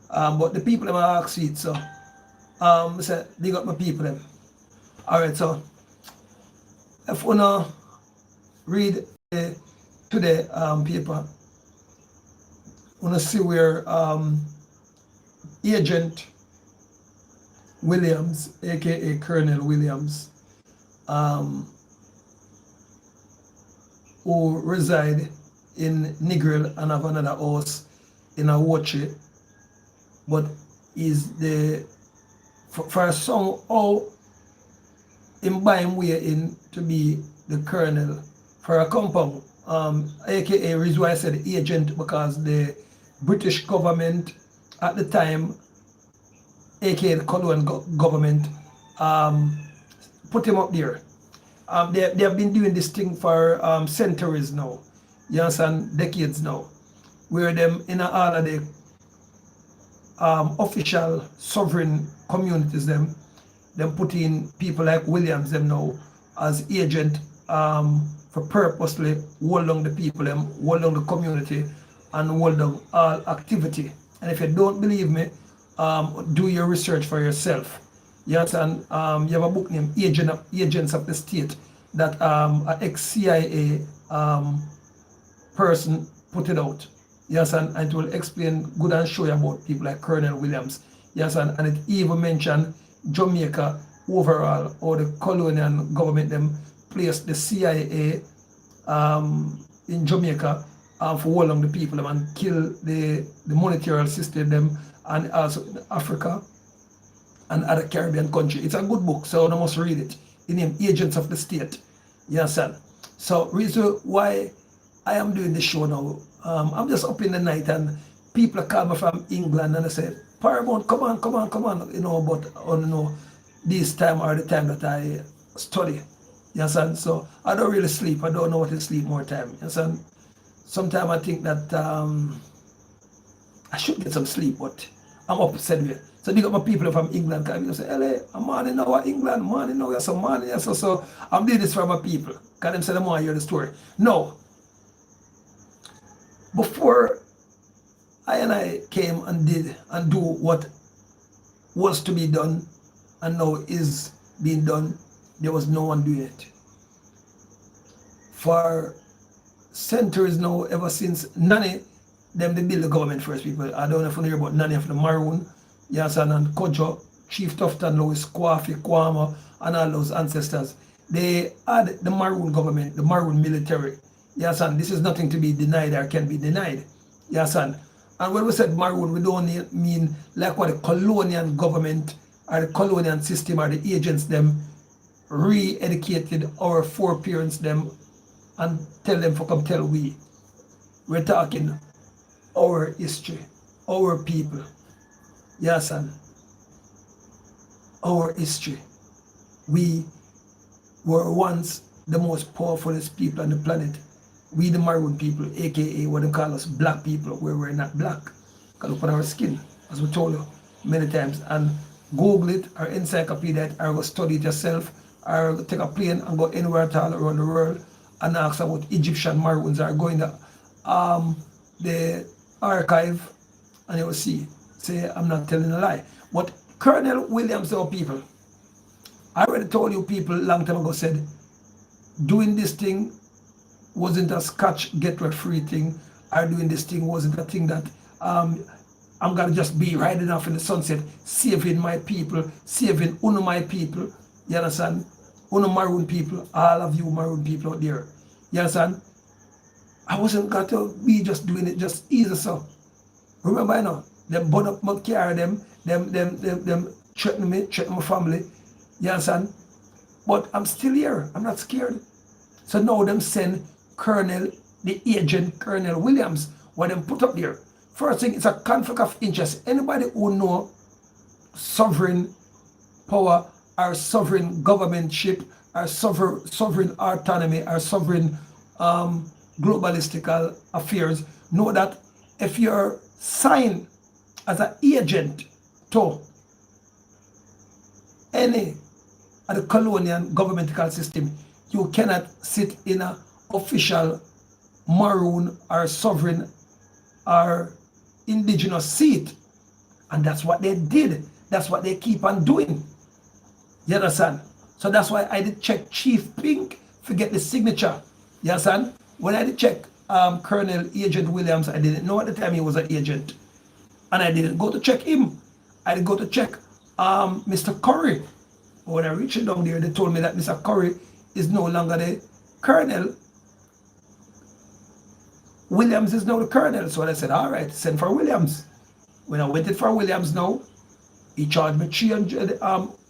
But the people them are ask it, so I say they got my people them. Alright, so if you wanna read today paper, wanna see where Agent Williams, aka Colonel Williams, um, who reside in Negril and have another house in Awoche, but is the for somehow him buy him way in to be the colonel for a compound, aka reason why I said agent, because the British government at the time, aka the colonial government, put him up there. They have been doing this thing for centuries now, you understand, decades now, where them in all of the official sovereign communities them put in people like Williams them now as agent for purposely hold down the people them, hold down the community and hold down all activity. And if you don't believe me, do your research for yourself. You understand? You have a book named Agents of the State that an ex-CIA person put it out. Yes, and it will explain good and show you about people like Colonel Williams. Yes, and it even mentioned Jamaica overall, or the colonial government them placed the CIA in Jamaica for hold on the people them and kill the monetary system them, and also Africa and other Caribbean country. It's a good book, so you must read it. In name Agents of the State. Yes, sir. So reason why I am doing this show now, I'm just up in the night and people call me from England and they say, Paramount, come on, come on, come on, you know, but you know, this time or the time that I study. Yes, sir. So I don't really sleep. I don't know what to sleep more time. Yes, sir. Sometimes I think that I should get some sleep, but I'm upset with it. So they got my people from England coming and say, LA, I'm morning now England, morning now, yes, morning, yes. So I'm doing this for my people. Because them say they want to hear the story. No. Before I came and did and do what was to be done and now is being done, there was no one doing it. For centuries now, ever since Nani, them they build the government first, people. I don't know if you hear about Nani of the Maroon, yes, and Kojo, Chief Tufton, Lewis, Kwafi, Kwama, and all those ancestors. They had the Maroon government, the Maroon military. Yes, and this is nothing to be denied or can be denied. Yes, and when we said Maroon, we don't mean like what the colonial government or the colonial system or the agents them re-educated our foreparents them and tell them for come tell we. We're talking our history, our people. Yes, and our history. We were once the most powerfulest people on the planet. We the Maroon people, aka what they call us black people, where we're not black. Because look on our skin, as we told you many times. And Google it or encyclopedia it or go study it yourself or take a plane and go anywhere at all around the world and ask about Egyptian Maroons or go in the archive and you will see. Say I'm not telling a lie. But Colonel Williams, our people, I already told you people long time ago said doing this thing wasn't a scotch get rich free thing, or doing this thing wasn't a thing that I'm gonna just be riding off in the sunset, saving my people, saving uno my people, you understand? Uno Maroon people, all of you Maroon people out there, you understand? I wasn't got to be just doing it just easy so. Remember, you know, them burn up my car, them threaten me, threaten my family, you understand? But I'm still here, I'm not scared. So now them send Colonel, the agent Colonel Williams, what them put up there. First thing, it's a conflict of interest. Anybody who know sovereign power or sovereign governmentship or sovereign autonomy or sovereign globalistical affairs know that if you're signed as an agent to any of the colonial governmental system, you cannot sit in an official Maroon or sovereign or indigenous seat And that's what they did. That's what they keep on doing. You understand? So that's why I did check Chief Pink to get the signature. You understand? When I did check Colonel Agent Williams, I didn't know at the time he was an agent. And I didn't go to check him. I did go to check Mr. Curry. But when I reached down there, they told me that Mr. Curry is no longer the colonel. Williams is now the colonel. So I said, all right, send for Williams. When I waited for Williams now, he charged me 300,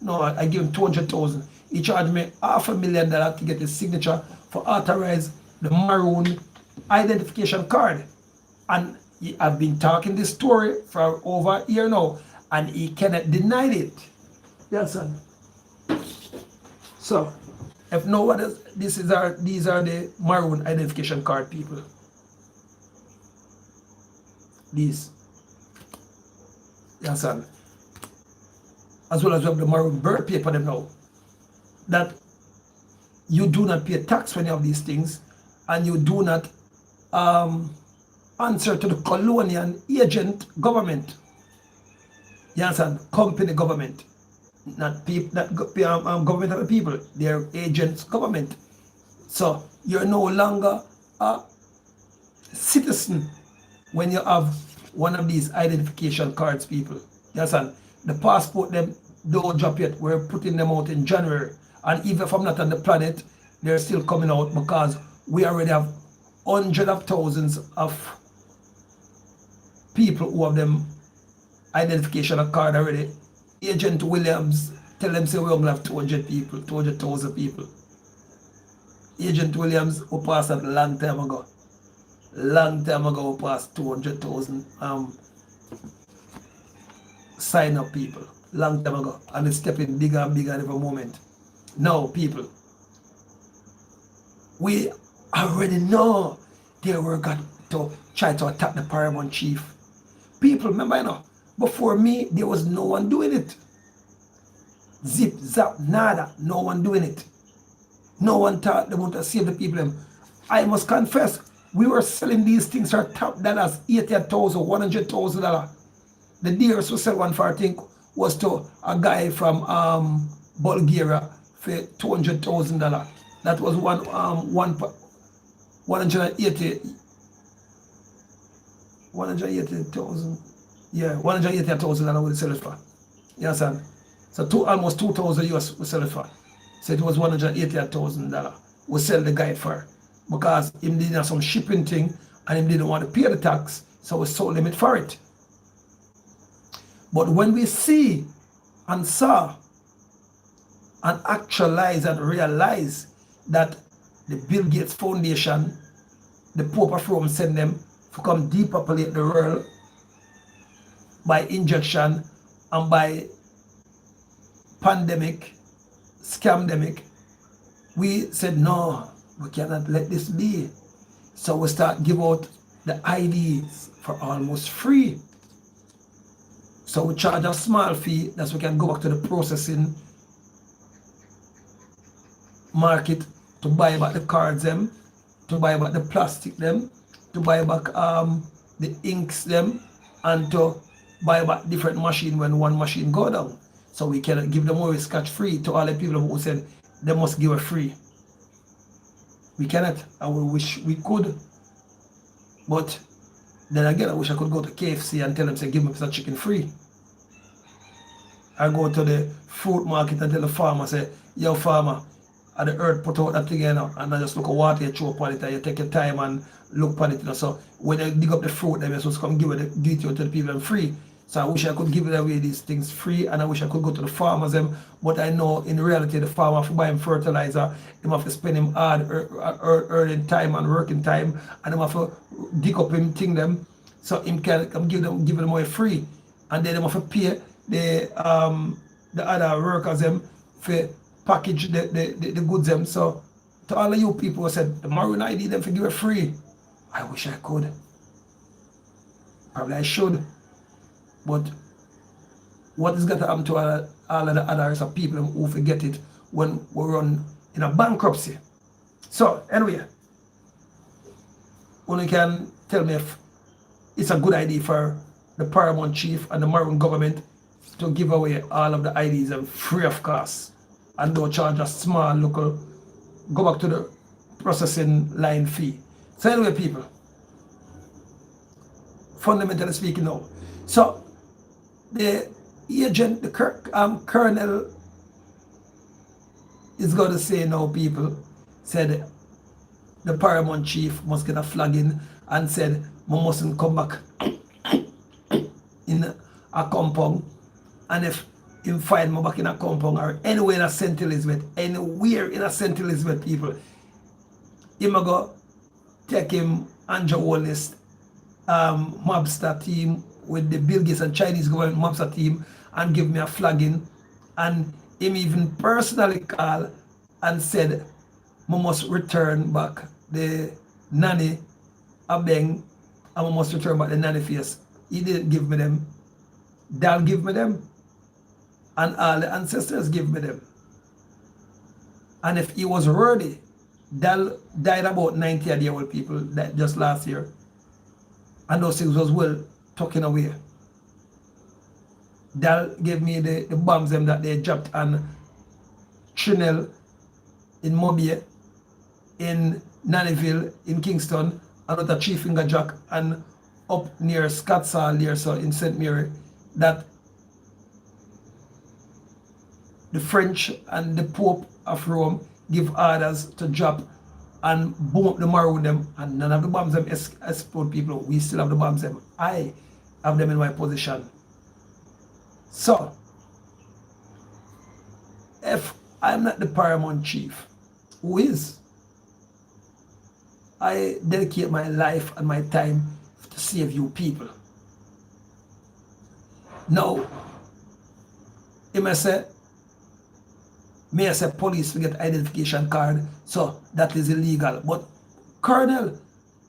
no, I gave him 200,000. He charged me $500,000 to get his signature for authorize the maroon identification card. And I've been talking this story for over a year now, and he cannot deny it. Yes, sir. So, if no one else, these are the maroon identification card, people. These. Yes, sir. As well as we have the maroon bird paper them now. That you do not pay tax when you have these things, and you do not answer to the colonial agent government. You understand? Company government. Not people, not government of the people. They're agents government. So you're no longer a citizen when you have one of these identification cards, people. You understand? The passport them don't drop yet. We're putting them out in January. And even if I'm not on the planet, they're still coming out because we already have hundreds of thousands of people who have them identification card already. Agent Williams tell them say we only have 200 people, 200,000 people. Agent Williams who passed that long time ago. Long time ago who passed 200,000 sign up people. Long time ago. And it's stepping bigger and bigger every moment. Now people, we already know they were going to try to attack the Paramount chief. People, remember, you know, before me, there was no one doing it. Zip, zap, nada, no one doing it. No one thought they want to save the people. I must confess, we were selling these things for top dollars, $80,000, $100,000. The dearest we sell one for, I think, was to a guy from Bulgaria for $200,000. That was 180,000. Yeah, $180,000 we sell it for. You understand? So almost 2,000 US we sell it for. So it was $180,000 we sell the guy for. Because him didn't have some shipping thing and him didn't want to pay the tax, so we sold him it for it. But when we see and saw and actualize and realize that the Bill Gates Foundation, the Pope of Rome send them to come depopulate the world by injection and by pandemic, scamdemic, we said, no, we cannot let this be. So we start give out the IDs for almost free. So we charge a small fee that we can go back to the processing market to buy back the cards them, to buy back the plastic them, to buy back the inks them, and to buy back different machine when one machine go down. So we can give them away scotch free to all the people who said they must give it free. We cannot, and we wish we could. But then again, I wish I could go to KFC and tell them, say, give me some chicken free. I go to the fruit market and tell the farmer, say, yo farmer, and the earth put out that thing, you know, and I just look at water, you throw upon it, and you take your time and look upon it, you know. So when you dig up the fruit, then you're supposed to come give it to the people and free. So I wish I could give away these things free, and I wish I could go to the farmers them, but I know in reality the farmer have to buy him fertilizer, him have to spend him hard earning time and working time, and him have to dig up him thing them, so him can come give them away free, and then him have to pay the other workers them for package the goods them. So to all of you people who said the maroon ID them for give it free, I wish I could. Probably I should. But what is going to happen to all of the others of people who forget it when we run in a bankruptcy? So anyway, only can tell me if it's a good idea for the Paramount chief and the Maroon government to give away all of the IDs and free of cost, and don't charge a small local, go back to the processing line fee. So anyway, people, fundamentally speaking now, so the agent, the colonel is going to say now, people, said the Paramount chief must get a flagging and said, we mustn't come back in a compound, and if him find me back in a compound or anywhere in a St. Elizabeth, anywhere in a St. Elizabeth, people, him go take him Andrew Wallace mobster team with the Bill Gates and Chinese government mobster team and give me a flagging, and him even personally called and said I must return back the nanny Abeng, and I must return back the nanny face. He didn't give me them. Dal give me them. And all the ancestors give me them. And if he was worthy, Dal died about 90-year-old people that just last year. And those things was well taken away. Dal gave me the bombs them that they dropped on Trinell, in Mobile, in Nannyville, in Kingston, and at the Three Finger Jack, and up near Scottsall there, so in St. Mary, that the French and the Pope of Rome give orders to drop and boom up the Maroon them, and none of the bombs them explode, people. We still have the bombs them. I have them in my position. So, if I'm not the Paramount chief, who is? I dedicate my life and my time to save you people. Now, he may say police to get identification card, so that is illegal. But Colonel,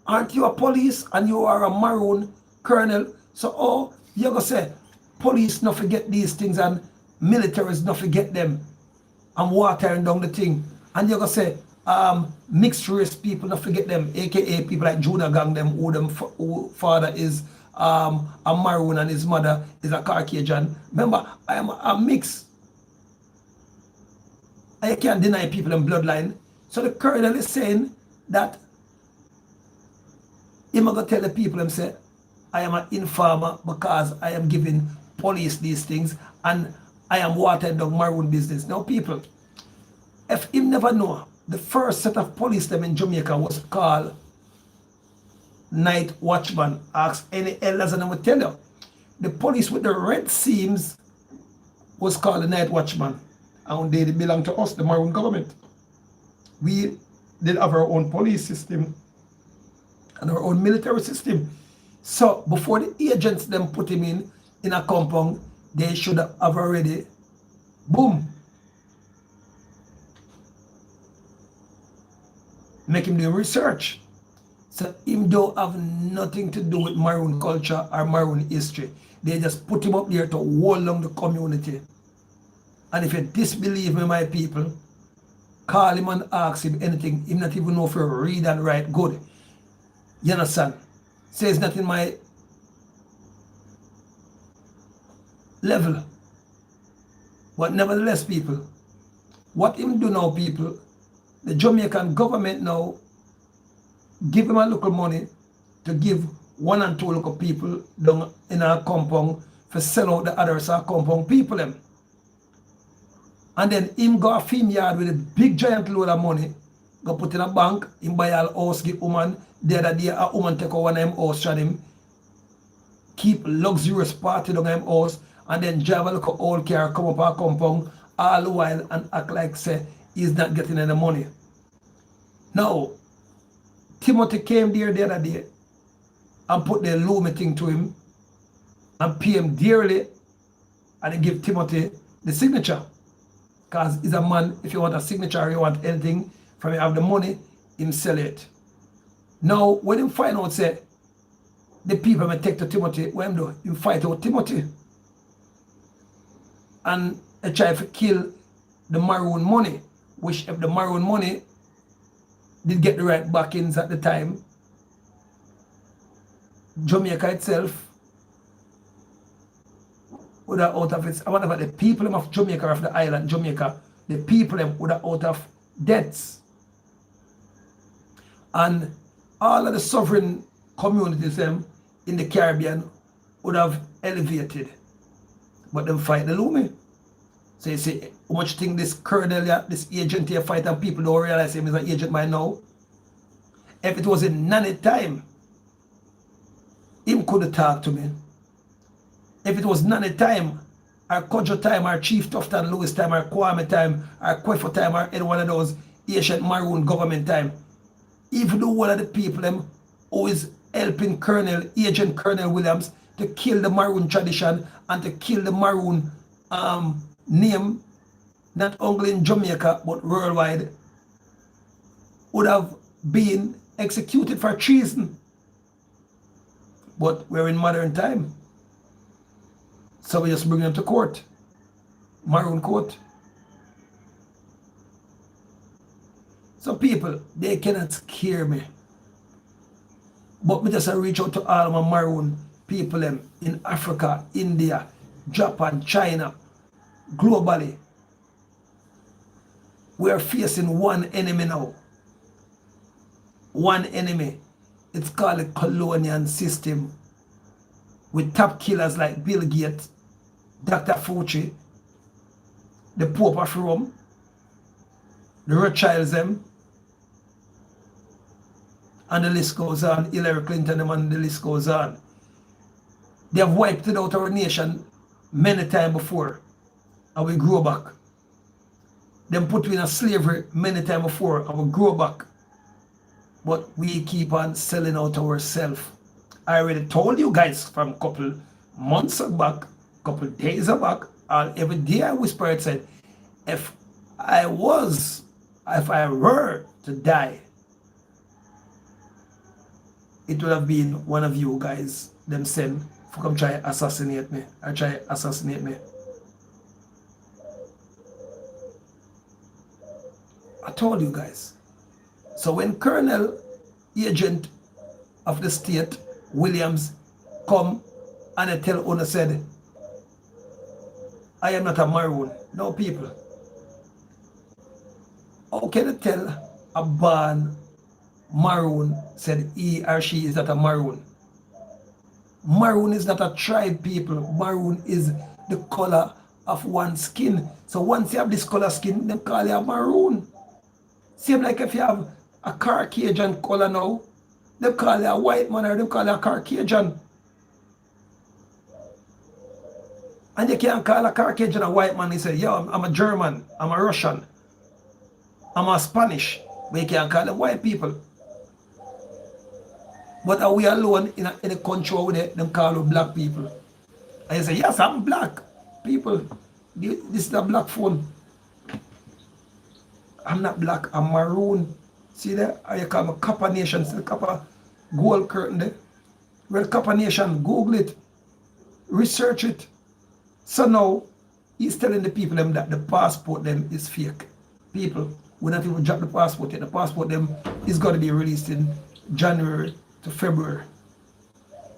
aren't you a police and you are a Maroon Colonel? So oh, you're gonna say police not forget these things and militaries not forget them and watering down the thing, and you're gonna say mixed race people not forget them, aka people like Judah Gang them, who father is a Maroon and his mother is a Caucasian. Remember, I am a mix. I can't deny people in bloodline. So the colonel is saying that he's going to tell the people and say, I am an informer because I am giving police these things and I am watering down Maroon business. Now people, if him never know, the first set of police them in Jamaica was called night watchman. Ask any elders and I will tell you. The police with the red seams was called the night watchman. And they belong to us, the Maroon government. We did have our own police system and our own military system. So before the agents them put him in a compound, they should have already, boom, make him do research. So him don't have nothing to do with Maroon culture or Maroon history. They just put him up there to hold along the community. And if you disbelieve me, my people, call him and ask him anything. He not even know if you read and write good. You understand? Says not in my level. But nevertheless, people, what him do now, people, the Jamaican government now give him a little money to give 1 and 2 local people down in our compound for sell out the others our compound people them. And then him go a film yard with a big giant load of money, go put in a bank, him buy a house, give woman. The other day a woman take out one of them house and him keep luxurious party down him house and then drive a little old car, come up our compound all the while and act like say he's not getting any money. Now, Timothy came there the other day and put the Lumi thing to him and pay him dearly and he give Timothy the signature. Because he's a man, if you want a signature or you want anything from you have the money, him sell it. Now, when him find out, say, the people may take to Timothy, what him do? Him fight out Timothy. And they try to kill the Maroon money, which if the Maroon money did get the right backings at the time, Jamaica itself would have out of it. I wonder about the people of Jamaica, of the island, Jamaica, the people would have out of debts. And all of the sovereign communities them in the Caribbean would have elevated. But them fight the Lumi. So you see, how much think this colonel, this agent here fight, and people don't realize him is an agent by now? If it was in Nanny time, him could talk to me. If it was Nanny time, or Kojo time, or Chief Tufton Lewis time, or Kwame time, or Kwefo time, or any one of those ancient maroon government time, even though one of the people them who is helping Agent Colonel Williams to kill the maroon tradition and to kill the maroon name, not only in Jamaica but worldwide, would have been executed for treason. But we're in modern time. So we just bring them to court. Maroon court. So people, they cannot scare me. But me just reach out to all my maroon people them in Africa, India, Japan, China, globally. We are facing one enemy now. One enemy. It's called the colonial system. With top killers like Bill Gates, Dr. Fauci, the Pope of Rome, the Rothschilds them, and the list goes on, Hillary Clinton them, and the list goes on. They have wiped out our nation many times before, and we grow back. Them put we in slavery many times before, and we grow back. But we keep on selling out ourselves. I already told you guys from a couple months back, couple days back, and every day I whisper it said, if I were to die, it would have been one of you guys them send for come try assassinate me. I try assassinate me. I told you guys. So when Colonel Agent of the state Williams come and I tell Una said, I am not a maroon. No people. How can I tell a born maroon said he or she is not a maroon? Maroon is not a tribe, people. Maroon is the color of one's skin. So once you have this color skin, they call you a maroon. Same like if you have a Caucasian color now, they call you a white man or they call you a Caucasian. And you can't call a Caucasian a white man. He say, yo, I'm a German, I'm a Russian, I'm a Spanish. But you can't call them white people. But are we alone in a country where they call them black people? And you say, yes, I'm black. People, this is a black phone. I'm not black, I'm maroon. See there? Or you call me Copper Nation, see the copper gold curtain there? Well, Copper Nation, Google it, research it. So now, he's telling the people them that the passport them is fake. People, we not even drop the passport yet. The passport them is going to be released in January to February.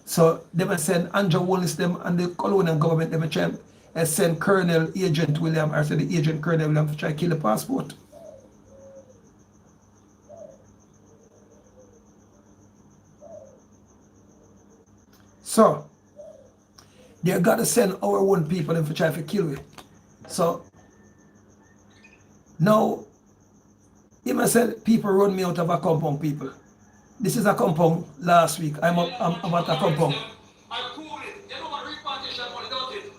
So they will send Andrew Wallace them and the colonial government, they will try and send Colonel Agent William, or say the Agent Colonel William to try to kill the passport. So, they're going to send our own people and to try to kill it. So, now, him said people run me out of a compound, people. This is a compound last week. I'm at a compound. I cool it. You know what repartition money, don't it?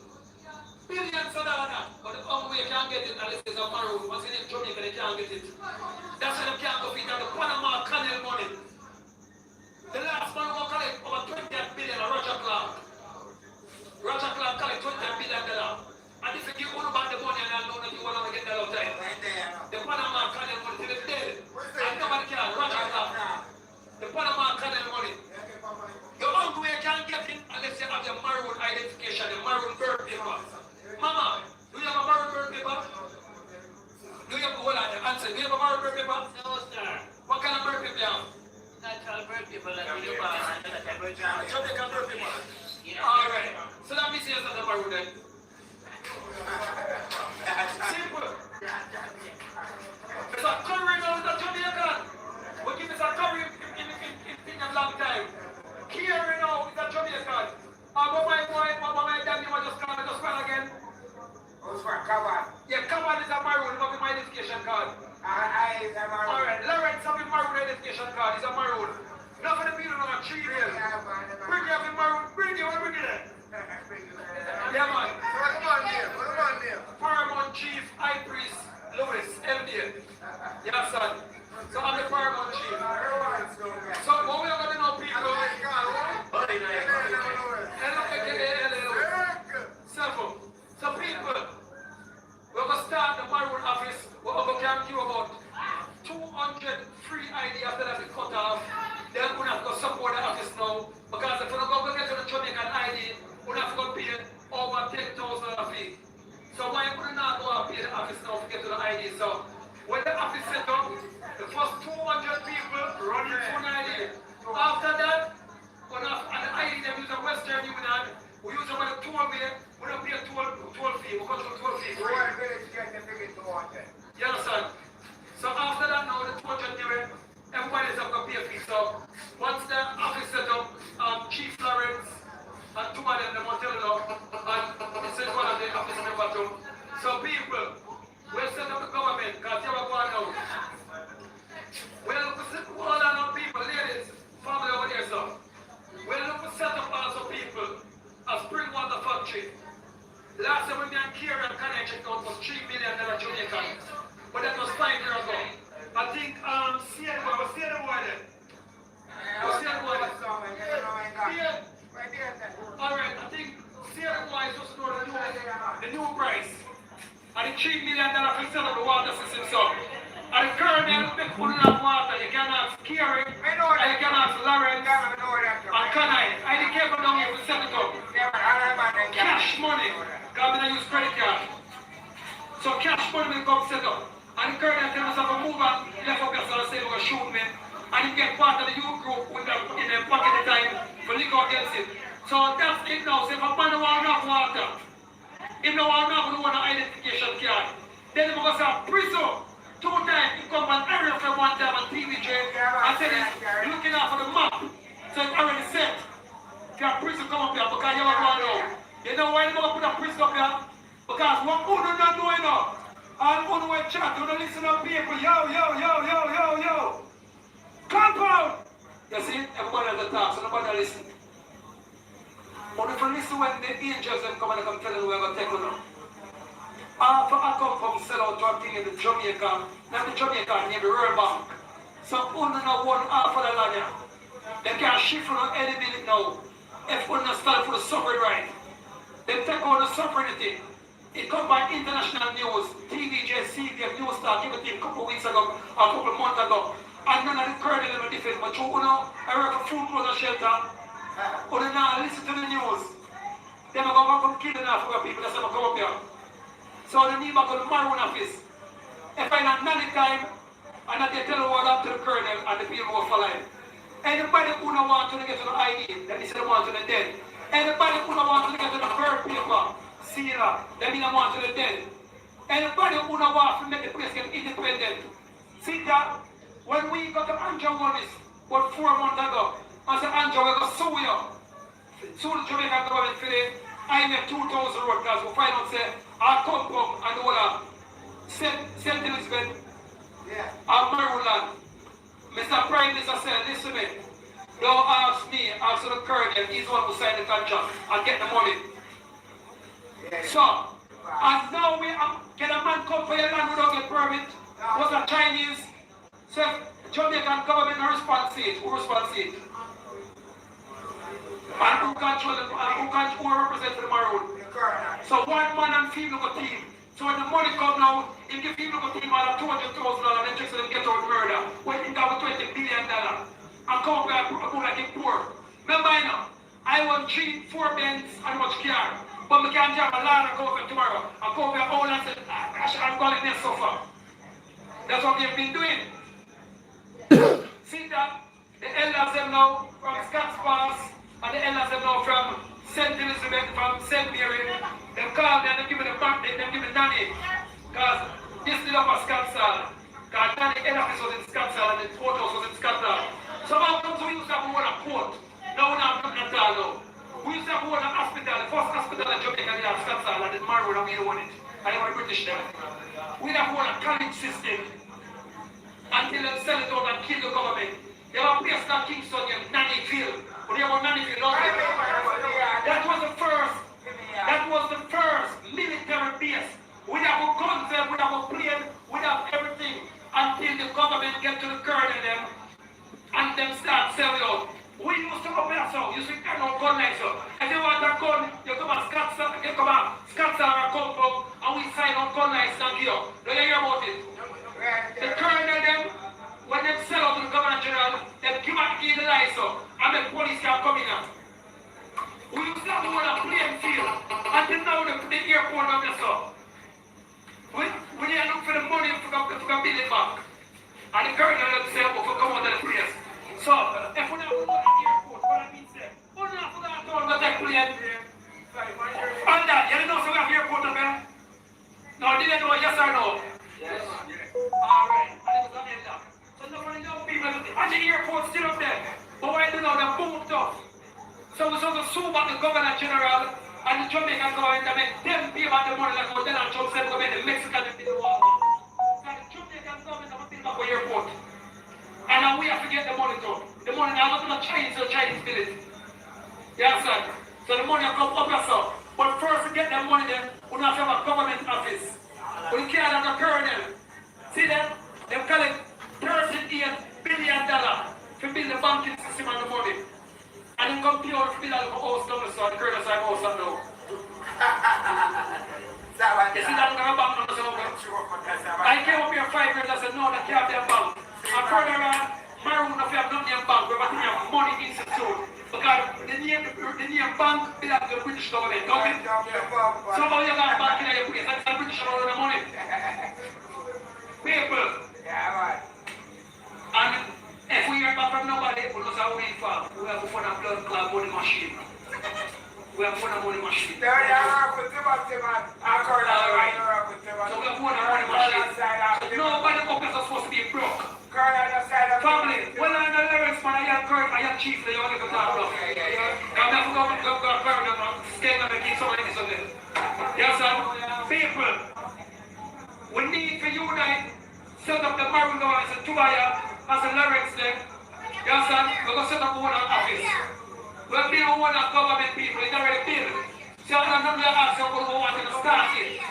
Billions of dollars. But the only way you can't get it unless it's a maroon. Once in Jamaica, they can't get it. That's why they can't go feed on the Panama Canal money. The last man who collect over 20 billion Roger Clark. Roger Clark collect $20 billion. And if you give one about the money and I know that you want to get that out there. The Panama Canal money till it's dead. And nobody can. Roger Clark. The Panama Canal money. The only way you can get it unless you have your maroon identification, the maroon birth paper. Mama, do you have a maroon birth paper? Do you have a, hold on, answer, do you have a maroon birth paper? No, sir. What kind of birth paper do you have? Natural birth people that we do buy. Jamaican birth paper. Yeah. Alright. So that means you're not a maroon then. Yeah, man. Paramount Chief High Priest Lewis, MD. Yeah, son. So I'm the Paramount Chief. So what we are going to know, people? So people, we're going to start the maroon office. We're going to give you about 200 free ID after that we cut off. Then we're going to have to support the office now. Because if we're going to get to the Jamaican ID, we're going to have to pay over 10,000 fee. So why would not go and pay the office now to get to the ID? So when the office set up, the first 200 people running through the ID. After that, on the ID they use a Western Union, we use them on the toll way, we don't pay a toll fee, we cut to toll fee free. You understand? So after that now, the 200 new, everybody is going to pay a fee. So once the office set up, Chief Lawrence and two of them, the motel now, and he said one of the office member too. So people, we'll set up the government, because you are going now. We'll look for all our people, ladies, family over there, so. We'll look for set up also people, a spring water factory. Last time we had Kieran Connection account was $3 million Jamaican. But that was 5 years ago. I think, see the boy there. Yeah. Alright, I think Sierra Boy is just know the new price. And the $3 million for set up the water system, so. And the Colonel, they put in water, you can ask Kieran, and you can ask Lawrence, and Canine. I didn't care for them here to set it up. Cash money, because we don't use credit card. So cash money will come set up. And the Colonel tell us have a move and left up here so say we're going to shoot me. And he get part of the youth group with them in their pocket the time for liquor against it. So that's it now. So if a man don't want enough water, if no one enough, we want an identification card. Then we're going to say prison. 2 times he come on area from 1 time on TVJ and said he's looking out for the map. So it's already set. If you have prison come up here because you don't know. You know why they're going to put a prison up here? Because what who do not know enough. And who do chat, who don't listen to people. Yo. Compound! You see, everybody has a talk, so nobody listen. But if you listen when the angels them come and come tell you we're going to take you now. After I come from sell out one thing in the Jamaica, not the Jamaica, near the Rural Bank. So only know one half of the land here. They can't shift from any minute now. If we don't start for the suffering right. They take on the sovereignty. It comes by international news, TVJ, CBF, News Star, everything a couple of weeks ago, a couple of months ago. And none of the Colonel in the defense, but you know, I work for food clothes and shelter. But now listen to the news. Then I go from killing African people, that's how I come up here. So the need back to the maroon office. If I not none time, and I tell the word up to the Colonel and the people who follow him. Anybody who don't want to get to the ID, that is the one to the dead. Anybody who don't want to get to the birth paper, sealer, that means I want to the dead. Anybody who don't want to make the place get independent. See that? When we got to Andrew Morris, about 4 months ago, I said, Andrew, we're going to sue you. Sue the Jamaican government for the IMF 2000 road, because we find out, say, our compound and all that. St. Elizabeth, our Maryland. Mr. Prime Minister said, listen to me. Don't ask me, ask the Colonel, he's the one who signed the contract and get the money. So, and now we get a man come for your land without get permit. Was a Chinese. So Jamaican government no response to it. Who responds to it? And who control it? And who represent the maroon? So one man and female go team. So when the money come now, if the female go team all have $200,000 and just them get out murder. When it got $20 billion. And come up here like a poor. Remember you know, I want 3, 4 Benz and much car. But we can't have a lot and go over tomorrow. And go over all and say, gosh, I'm going to suffer. That's what they've been doing. See that? The elders them now from Scott's Pass and the elders them now from St. Elizabeth, from St. Mary. They call them, they give me the back, they give me Danny. Because this is up at Scott's Hall. Because Danny head office was in Scott's Hall and the courthouse was in Scott's Hall. So how come we used to have a court? Now we don't have nothing at all now. We used to have a hospital, the first hospital in Jamaica, they have Scott's Hall and the Maroon and we don't want it. And they were British there. We have a college system. Until they sell it out and kill the government. They have a place like Kingston in Nannyville. But they have a Nannyville, don't they? That was the first. That was Sarah come from and we sign on gun license and give up. Do you hear about it? The colonel them, when they sell out to the governor general, they give back the license and the police can come in now. We used to have to a playing field until now the airport of the south. We need to look for the money for build it back. And the colonel them say, oh, for come out of the place. So, if we don't go to the airport, what that means is, we don't have to go to the plane. And that, you know so we have airport up there? No, did they know yes or no? Yes. Alright, and it was on the end. So nobody knows people, and the airport still up there. But why do you know they're booked up? So we sort of sue back the governor general and the Jamaican government and make them pay back the money like what Donald Trump said to make the Mexican pay the war. So the Jamaican government have to pay back for airport. And now we have to get the money too. The money now not going to change the Chinese village. Yes, sir. So the money will come up yourself. But first to get that money then, we have to have a government office. We can't have a colonel. See them? They collect $38 billion to build the banking system and the money. And then come to your build a house down the side, the colonel side house and now. You see that I'm going to bank on the side. I came up here 5 years, I said, no, that can't be a bank. And further on, Maroon, if you have nothing in bank, we're going to have money institute. Because the name bank belongs to the British government, don't it? So how you got bank in your place, that's the British government the money. People. And if we hear back from nobody, we must have wait for. We have to find a blood clot money machine. We have to find a money machine. So we have to find a money machine. So nobody up is supposed to be broke. Family, well I know lyrics man, I am chief, they only go talk about. I'm not going to go and scale and keep some of this on this. Yes sir? People, we need to unite, set up the Maroon as a Tubaya, as a lyrics there. Yes sir? We're going to set up one office. We're being one of government people, it's already built. So I'm not going to ask you what we want to start it.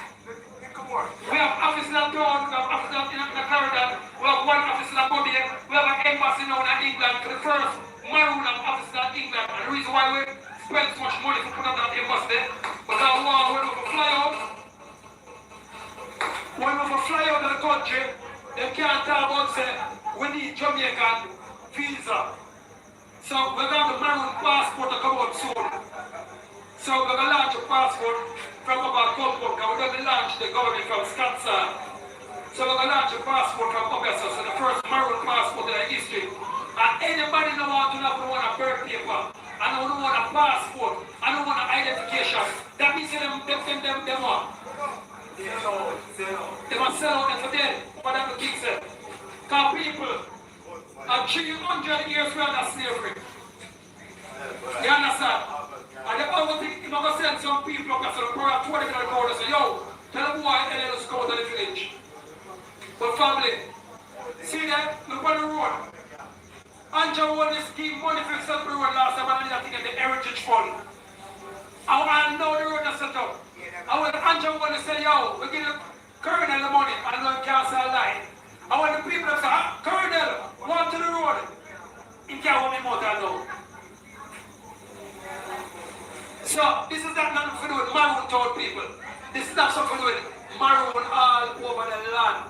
We have offices in Toronto, we have offices in Florida, we have one office in Colombia, we have an embassy now in England. For the first Maroon have offices in England. And the reason why we spend so much money to put on that embassy there, because when we fly out of the country, they can't talk about say we need Jamaican visa. So we're going to have the Maroon passport to come out soon. So we're going to launch a passport from our company, because we're going to launch the government from Scotland. So we're going to launch a passport from Augusta, so the first Maroon passport in the history. And anybody don't want to have a birth paper, I don't want a passport, I don't want an identification. That means them what? They must sell out them for them, whatever the king said. Because people are 300 years under slavery. You understand? And the other thing, you're going to send some people up after the program, 20 minutes ago, they say, yo, tell them why and let us go to the village. But family, see that? Look on the road. Andrew won this scheme, money for himself the road last time, and I did that thing at the Heritage Fund. I know the road is set up. I want Andrew want to say, yo, we give the colonel the money, and no cancel a line. I want the people to say, colonel, walk to the road. He can't want me more than now. So, this is not nothing to do with Maroon town people. This is not something to do with Maroon all over the land.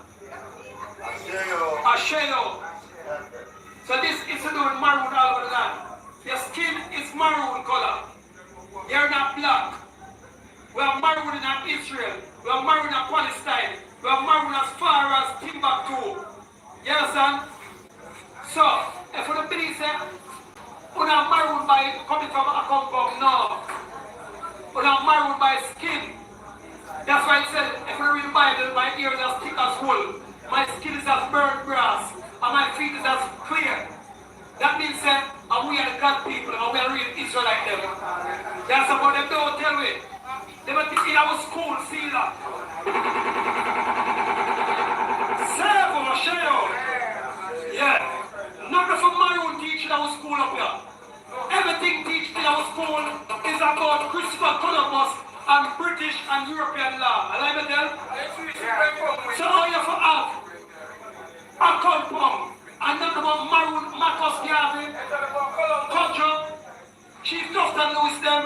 Asheo. So this is to do with Maroon all over the land. Your skin is maroon color. You're not black. We have Maroon in Israel. We have Maroon in Palestine. We have Maroon as far as Timbuktu. You understand? So, if we don't believe that, we have Maroon by coming from a compound, no. We have Maroon by skin. That's why it said, if we read the Bible, my ears are as thick as wool. My skin is as burnt grass. And my feet is as clear. That means that we are the God people and we are real Israelite them. That's about them, don't tell me. They were in our school, see that. Serve Sheo. Yeah. Nothing from Maroon teach in our school up here. Everything teach in our school is about Christopher Columbus and British and European law. And I tell? So how you for have a compound and not about Maroon, Marcus Garvey, Culture, Chief Justice Lewis them.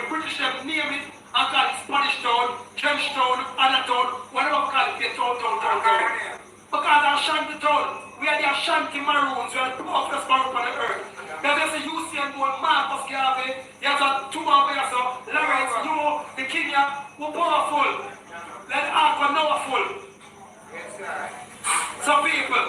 British them name it and call it Spanish town, French town, other town, whatever we call it, they town. Because Ashanti town, we are the Ashanti Maroons, we are the toughest maroon on the earth. There's a UCN board, Marcus Garvey, there's a Tuma Beso, Lawrence, you, the Kenya, we're powerful. Let Aqua powerful. Some people,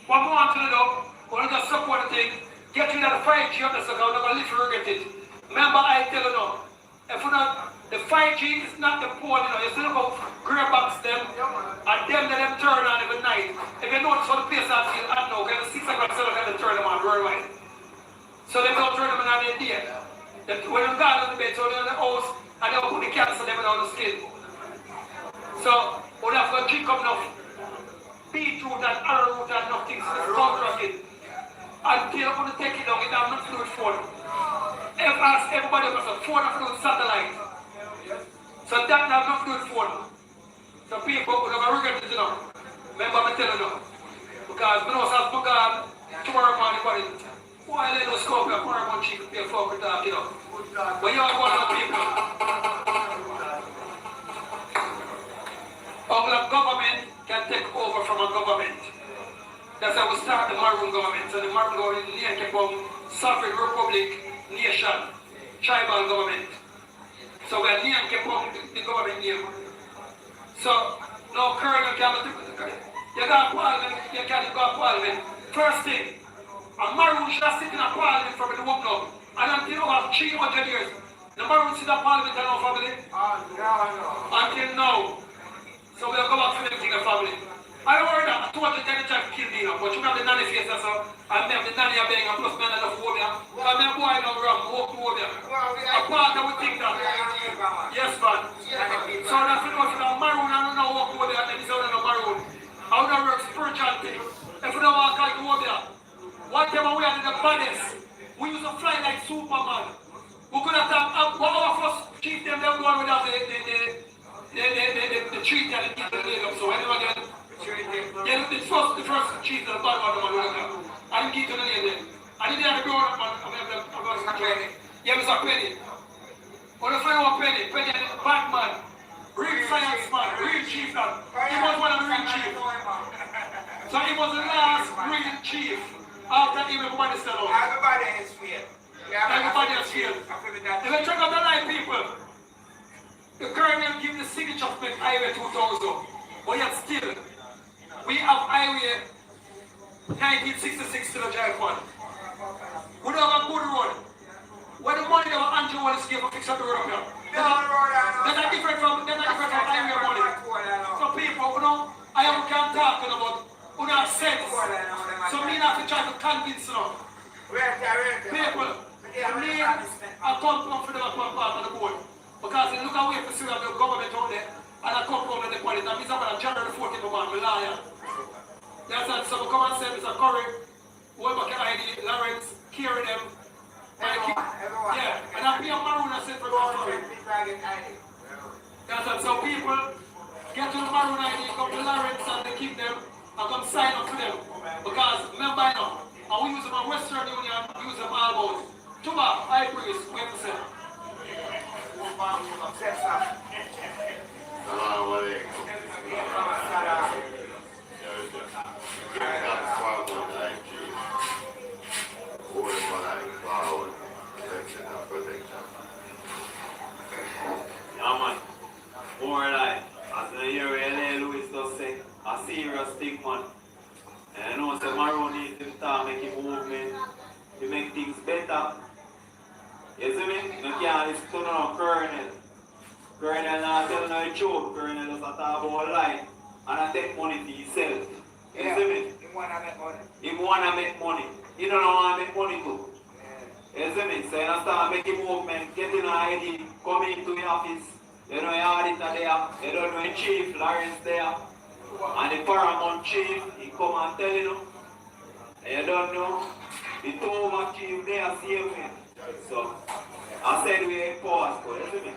what we want to do, we want to support the thing, get rid of the 5G of the sucker, we're not going to live to regret it. Remember, I tell you now, if we're not, the 5G is not the pole, you know, you still go grey box them, and them let them turn on every night. If you notice how the place I feel hot now, because 6 o'clock, 7 o'clock, they turn them on worldwide. So they don't turn them on their day. When they've gone on the bed, so they're in the house, and they'll put the cancer them on the skin. So, we have to keep up enough beetroot and arrowroot and nothing, so it's counteract it. Until you're going to take it down, it has nothing to do with phone. Ask everybody else, phone has to do with satellite. So that has nothing to do with phone. So people who never regret it, you know. Remember me telling you. Because we know as God, tomorrow morning, why let us go up Paramount chief to pay for the talk, you know. When you are one of the people, our government can take over from a government. That's how we start the Maroon government. So the Maroon government kept on Sovereign Republic Nation, tribal government. So we are kept on the government name. So now Colonel can you got parliament, you can't go to parliament. First thing, a Maroon should sit in a parliament from the work now. And until over 300 years, the Maroon sit in a parliament and no family. Until now. So we'll go back to them thing a family. I don't worry that 200 times try to kill me now, but you have the nanny face so and me have the nanny being and plus men enough over there. Because me boy now wrong, walk to over there. A partner would think that. Yes, man. So that's what if you're Maroon and you don't walk over there and then you're not Maroon. How do you work spiritual thing? If you don't walk like over there, whatever we are in the baddest, we used to fly like Superman. We could have done, one of us chief them, they're going without the treat and the people laid up. So anyone get the first cheese and the bad one, I didn't get to the name then. I didn't have to grow up, man. I'm going to penny. Yeah, Mr. Penny. When I find out Penny and Batman, real science man, real chief man. He was one of the real chief. So he was the last real chief. After him, everybody still on. Everybody has failed. Everybody has failed. If you check out the line, people, the colonel give the signature of Highway 2000. But yet still, we have Highway 1966 to the Giant One. We don't have a good road. When the money that Andrew Wallace gave for fix up the road here. They're not different from highway money. So people, you know, I can't talk about who have sense. So me not to try to convince them. People, we need a compound for them to come part of the board. Because they look away for see the government out there and a compound in the quality. That means I'm going to generate the 40 man, I'm a liar. That's why some come and say, Mr. Curry, whoever can ID, Lawrence, carry them. Yeah, and I'll be a Maroon and say for Curry. That's why some people get to the Maroon ID, come to Lawrence and they keep them and come sign up to them. Because remember now, and we use them on Western Union, we use them almost. Tuba, high priest, we have to say. Yeah, man. More like, as the year La Lewis does say, a serious thing, man. And I know that Maroon needs to start making movement to make things better. You see me? You can't listen to no Colonel. Colonel not tell no joke. Colonel just talk about life and I take money to himself. You see me? He wanna make money. He wanna make money. He don't want to make money too. You see me? So you start making movement, getting an ID, come into the office. You know your auditor there. You don't know the chief, Lawrence there. And the Paramount chief, he come and tell you. And you don't know. The Toma chief there, same way. So, I said we ain't pause, but you see me?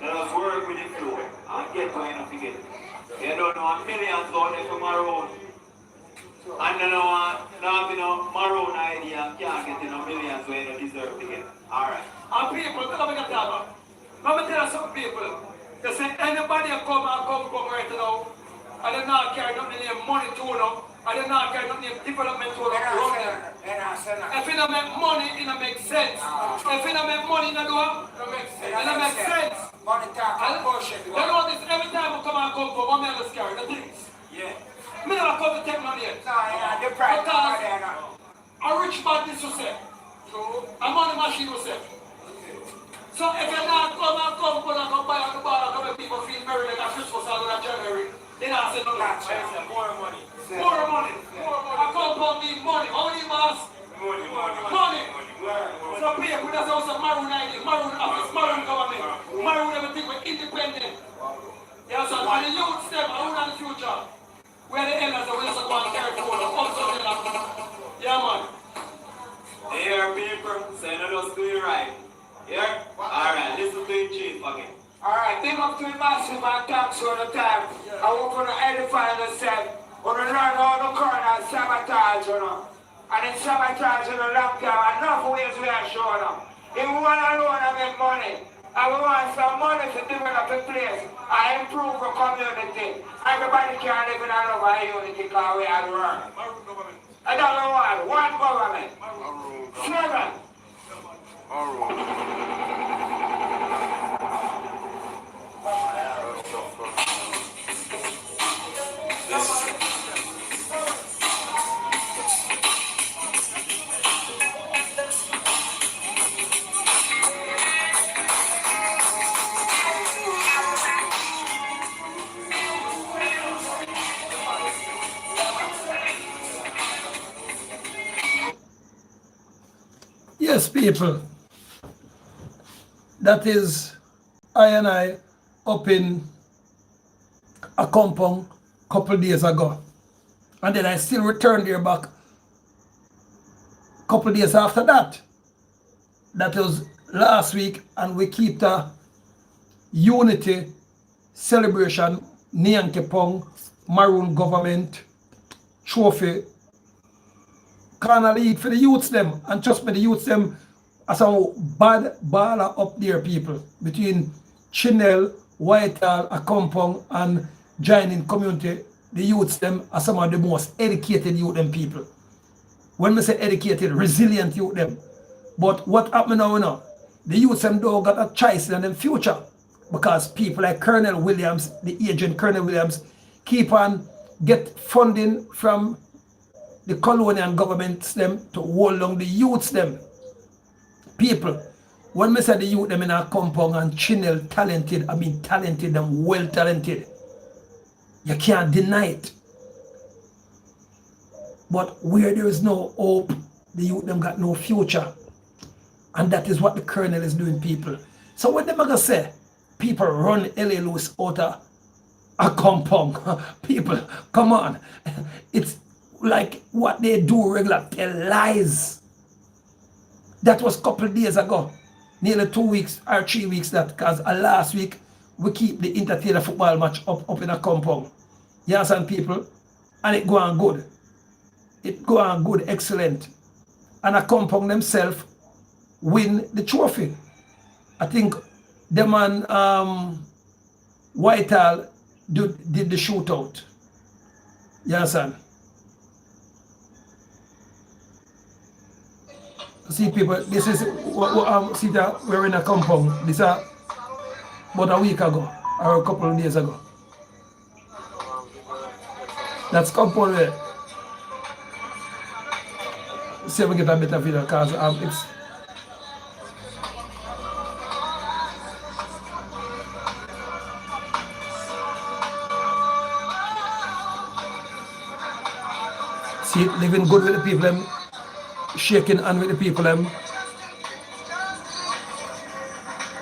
Let us work with the flow and get where you get. You don't know millions out there from Maroon. And you know, Maroon idea can't get millions where you deserve to get. Alright. And people, look at me talk. Let me tell you some people. They say anybody come right now, and they not carry nothing in money to them, and they not carry nothing in development to them. If you don't make money, it don't make sense. If you don't make money, it don't make sense. Money talk and bullshit. You know this, every time I come and come, one man will scare the things. Yeah. Me never come to take money yet. No, yeah, the price Because there now. a rich man this will say. A money machine will say. So if you not come and come buy at the bar and make people feel merry like a Christmas or a January, they don't say nothing. More money. More money. I come from need money. How many boss? Money. So people that's also maroon ID, maroon office, maroon government, maroon everything, we're independent. Yeah, so and the youth them, I want the future. Where the elders are, we're just going to carry forward. Yeah, man. Here, people, so you know just do it right. Yeah? Alright, listen to the chief again. Alright, big up to the massive and thanks all the time. I hope you edify yourself. You learn all the current sabotage, you know. And in sabotage in a long time, enough ways we are showing them. If we want alone to make money, and we want some money to develop a place and improve the community, everybody can live in a love and unity because we are work. I don't know what, one government. 7. Yes, people. That is I and I up in a compound a couple days ago. And then I still returned there back a couple days after that. That was last week, and we keep the unity celebration, Nyankepong, Maroon government, trophy, kind of lead for the youths them. And trust me, the youths them are some bad baller up there, people, between Chinel, Whitehall, Akompong, and joining community. The youths them are some of the most educated youth them people. When we say educated, resilient youth them. But what happened now, you know, the youths them don't got a choice in the future, because people like Colonel Williams, the agent Colonel Williams, keep on get funding from the colonial governments them to hold on the youths them. People, when we say the youth them in our compound and Chinel talented, I mean talented and well talented. You can't deny it. But where there is no hope, the youth them got no future. And that is what the colonel is doing, people. So when them gonna say people run La Lewis out of a compound, people, come on. It's like what they do regular, tell lies. That was a couple of days ago, nearly 2 weeks or 3 weeks that, because last week we keep the entertainer football match up in a compound. You understand, people? And it go on good. It go on good, excellent. And a compound themselves win the trophy. I think them and Whitehall did the shootout. You understand? See, people, this is what see that we're in a compound. This is about a week ago or a couple of days ago. That's compound there. See if we get a better video, because it's see, living good with the people, shaking hand with the people.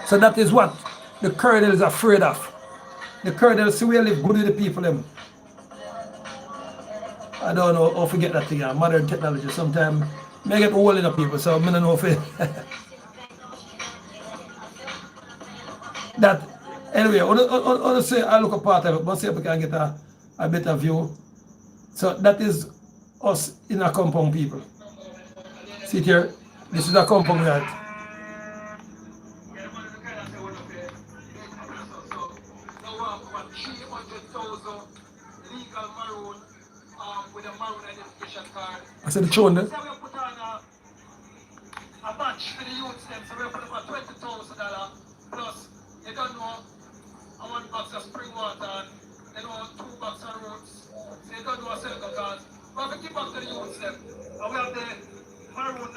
So that is what the colonel is afraid of. The colonel see we live good with the people. I don't know how to get that thing, modern technology. Sometimes I get old in the people, so I don't know if it that anyway, I want to say I look a part of it, but see if we can get a better view. So that is us in a compound, people. See here, this is a compound yard. said the tune there. So we put on a match for the youths then, so we put up $20,000 plus, you don't know, a 1 box of spring water and you know 2 boxes of roots. So you don't know a circle cause. But we give back to the youths then. And we have the maroon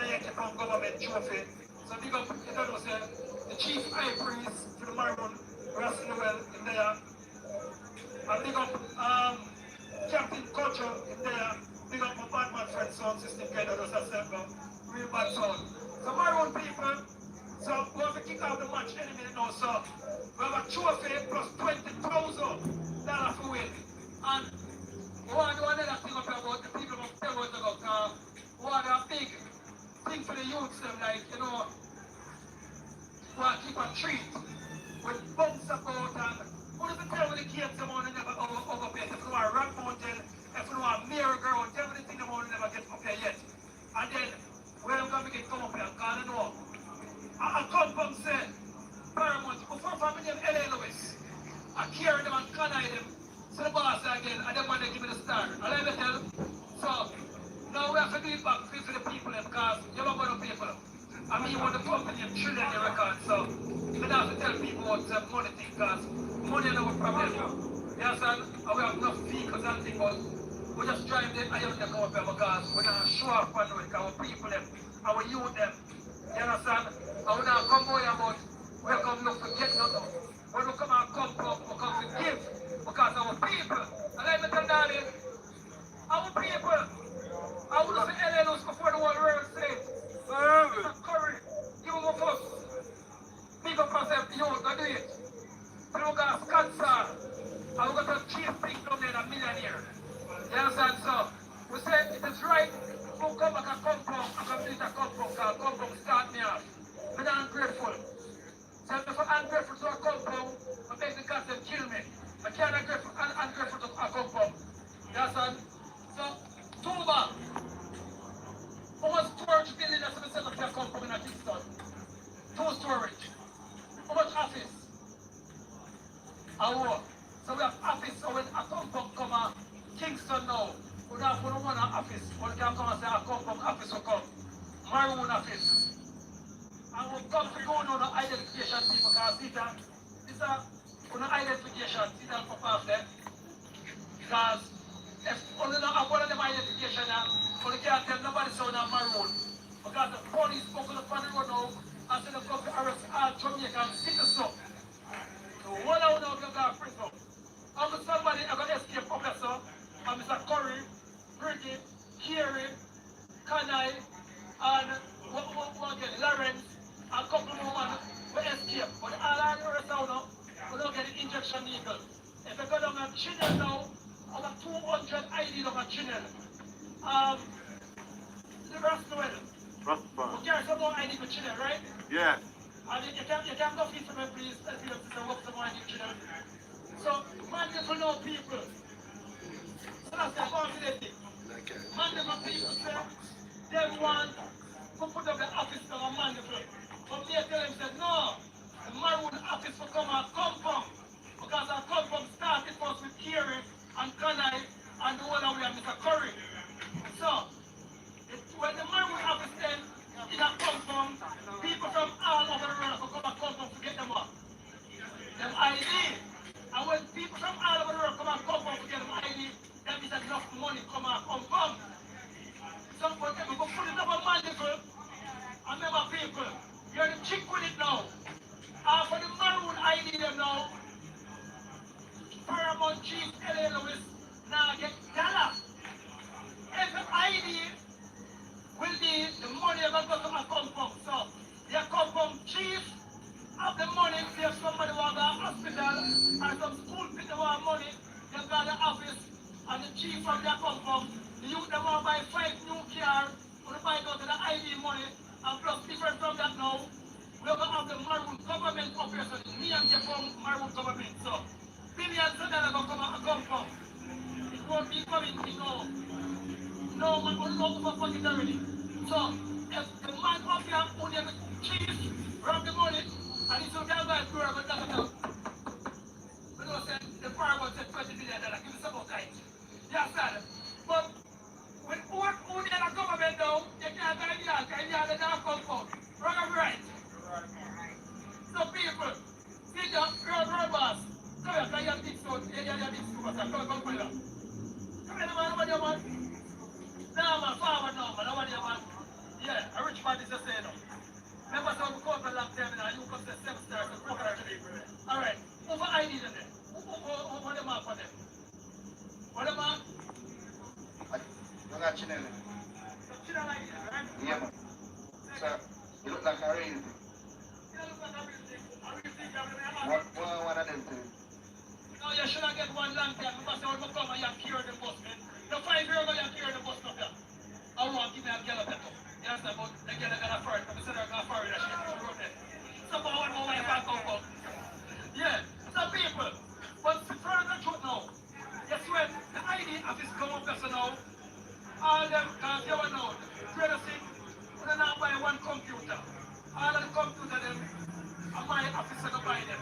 government trophy. So big up, you don't know, say, the chief high priest for the maroon, Russell Well in there. And big up Captain Kocho in there. Big up my Batman friend sound system guy that does a circle. Real bad sound. So maroon people, so we have to kick out the match any minute now. So we have a trophy plus $20,000 for win. And we want to do another thing up about the people of Paramount La Lewis. We want a big thing for the youths them, like, you know, we want to keep a treat with bumps about and what does it tell when the kids come on and never overpay? If you want a rock mountain, if you want a merry-go-round, everything them on never get up here yet. And then where I'm going to get come up here, because I know. I come from say Paramount, before family name La Lewis, I carry them and canine them. So the boss again, and then when they give me the star. And let me tell, so now we have to do it back for the people because you don't want to people. I mean, you want the company of trillion the record, so you don't have to tell people what money thing because money is our problem. You understand? And we have enough vehicles and things, but we just drive the iron to come up here because we're not show up on it, our people them, our youth them. You understand? And we don't come away about we come look for get nothing. When we come and come to give because our people. And let me tell darling, our people, I would have said LLs before the whole world said, Curry, you go first. Big up yourself, you go do it. So we got a cancer, and we got a chief big down there, a millionaire. You understand? So we said it is right. We'll come back and come from, and complete a come from start me off. But I'm grateful. So if I'm grateful to a compound, I beg the God to kill me. I can't ungrateful to a compound. You understand? So, Tuba, almost storage building that's been set up to a compound in Kingston. 2 storage. How much office? Our. So we have office, so when a compound come out, Kingston now, we don't have one office. But we can come and say a compound office will come. Maroon office. And we come to go on the identification people because this is an identification, see that for past them. Because if only not have one of them identification now, we can't tell nobody so now maroon. Because the police spoke on the front road now and said they're going to arrest all Jamaican citizens. So one of them will go to prison. And somebody I got escape professor, and Mr. Curry, Bridget, Kieran, Kanai, and what again, Lawrence, and a couple more men will escape. But all I know is now, we don't get the injection needle. If you go down a channel now, over 200 ID down a channel. The Rastwell. We carry some more ID for channel, right? Yeah. And you can go feed for me, please. Let's see if you can work some more ID for channel. So, man, people know people. So that's the possibility. Man, people say, they want to put up the office of a man. But they tell him, said, no, the maroon office will come and compound. Because our compound started first with Kieran and Kanai and the one we have Mr. Curry. So, when the maroon office then, in a compound, people from all over the world will come and compound to get them up. Them ID. And when people from all over the world come and compound to get them ID, that means that enough money come and compound. So, when we go put it up on mandatory, and remember people, you're the chick with it now. For the maroon ID them now, Paramount Chief La Lewis now get dollar. Every ID will be the money that goes to a compound. So, the compound chief of the money, if somebody want to go to hospital and some school people want money, they go to the office and the chief of their compound, the youth they want to buy 5 new cars, or buy go to the ID money, and plus different from that now, we're going to have the maroon government up here, so me and Jeff from maroon government. So, billions of dollars going to come from. It won't be coming to no man will not overfund it already. So, if the man up here who the chief rob the money, and he's going to go to the but that's enough. We don't say the Paramount said $20 billion, give me some more time. Yes, sir. But when who the government Sir, you look like a real thing. One of them things. No, you should not get one long time because you will come and you cure the bus, man. The 5 years ago you cure the bus up here. I want to give me a girl up there. You understand? But the girl got a fur. I said I got a fur that she wrote there. Someone one more wife can come up. Yeah, some people. But further truth now. Guess when the ID office come up there so now, all them, because you know, you see, we don't buy one computer. All of the computer them, and my office going to buy them.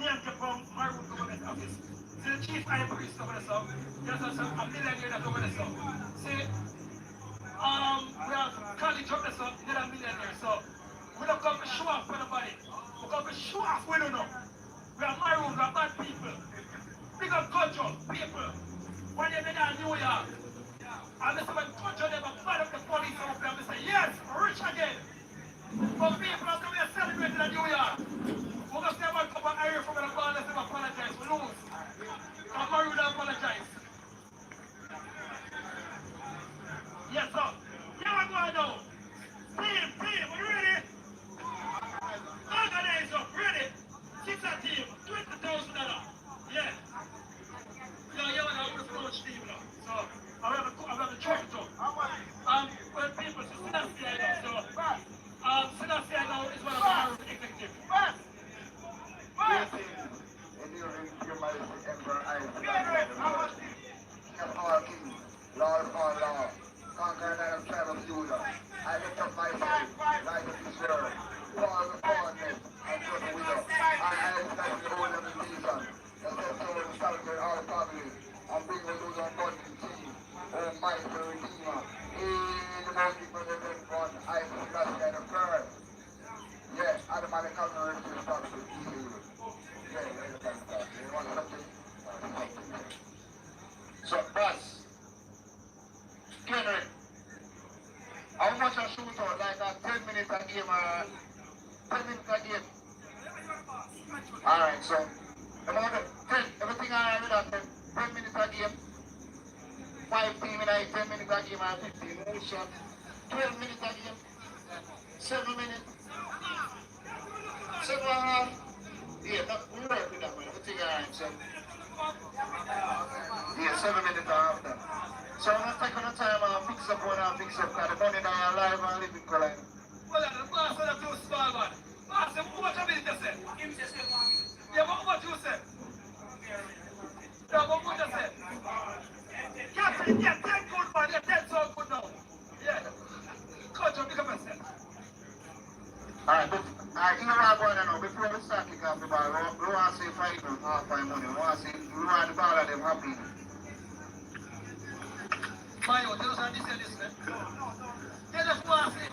Name from Maroon government office. See the chief high priest over the south. There's a millionaire that over the south. See, we have college over the south, they're a millionaire. So we don't come to show off for nobody. We come to show off, we don't know. We are Maroon, we are bad people. Big up culture, people. When you're in New York, and they say when culture never fight up the police over there, they say, yes, rich again. But people are coming and celebrating in New York. We're going to say about a couple of areas from the ball, let's apologize. We lose. I'm Maroon to apologize. Yes, sir. Yeah, we're going now. Team, we ready? Organize up, ready? 6 a team, $20,000. Yeah. Yeah, we're going to coach team now. So, I have a choice too. When people see that now, so, Selassie now is one of the Maroon executives. Lord of all law, conquer and tribe of Judah. I lift up myself, light of this world, fall the fallen, and trust the widow. I establish the whole of the nation, the soul of salvation all family, and bring the lose on God in team. Oh, mighty Redeemer, in the most important one, I Selassie and the first. Yes, Adam and the Calvary is responsible. Yeah, you want something? So, boss. Henry, how much a shootout, like a 10 minutes a game, 10 minutes a game? Alright, so, everything alright with that, 10 minutes a game, 5 team in 10 minutes a game, and 15 more shots, 12 minutes a game, 7 minutes, 7.5, yeah, we work with that, man, everything alright, so, yeah, 7 minutes after. So I'm going to take on the time and fix up what I fix up, because the money now alive and living color. Well, the boss is too small, man. Boss, what you mean to say? Yeah, but what you say? Yeah, but what you say? Captain, yeah, 10 good, man. Yeah, 10 so good now. Yeah. Coach, you become a set. Alright, but you know what I'm going to know. Before we start kicking off the ball, we want to see 5 minutes, half 5 money. We want the ball of them happy. My own, those are this, man. Get the fast in.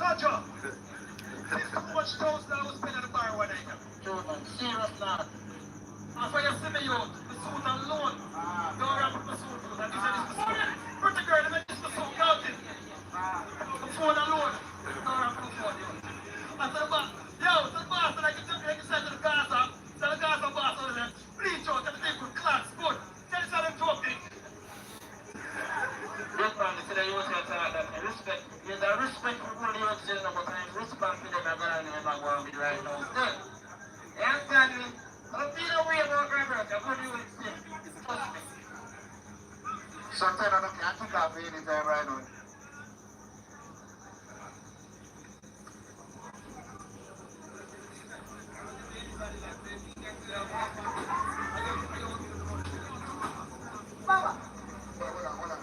Culture. How much $1,000 I was spending on the bar one night? True, man. Serious now. And for your semi youth, the suit alone. Don't wrap up the suit, and this is the suit. Pretty girl, let me just the suit, count it. The phone alone. Don't wrap up the phone, yo. And to the boss, like you said to the Gaza, boss, I said, bleach out, everything good, class, good. Tell us how them joking. This man, they say that you want to talk that respect. There's a respect for all the youth children, but I respect for them that going on in my world right now. Still, you understand me? I don't feel no way about my brother. I'm going to do it still. Trust me. Sometimes I don't can't take off anytime right now. Mama. Hold on.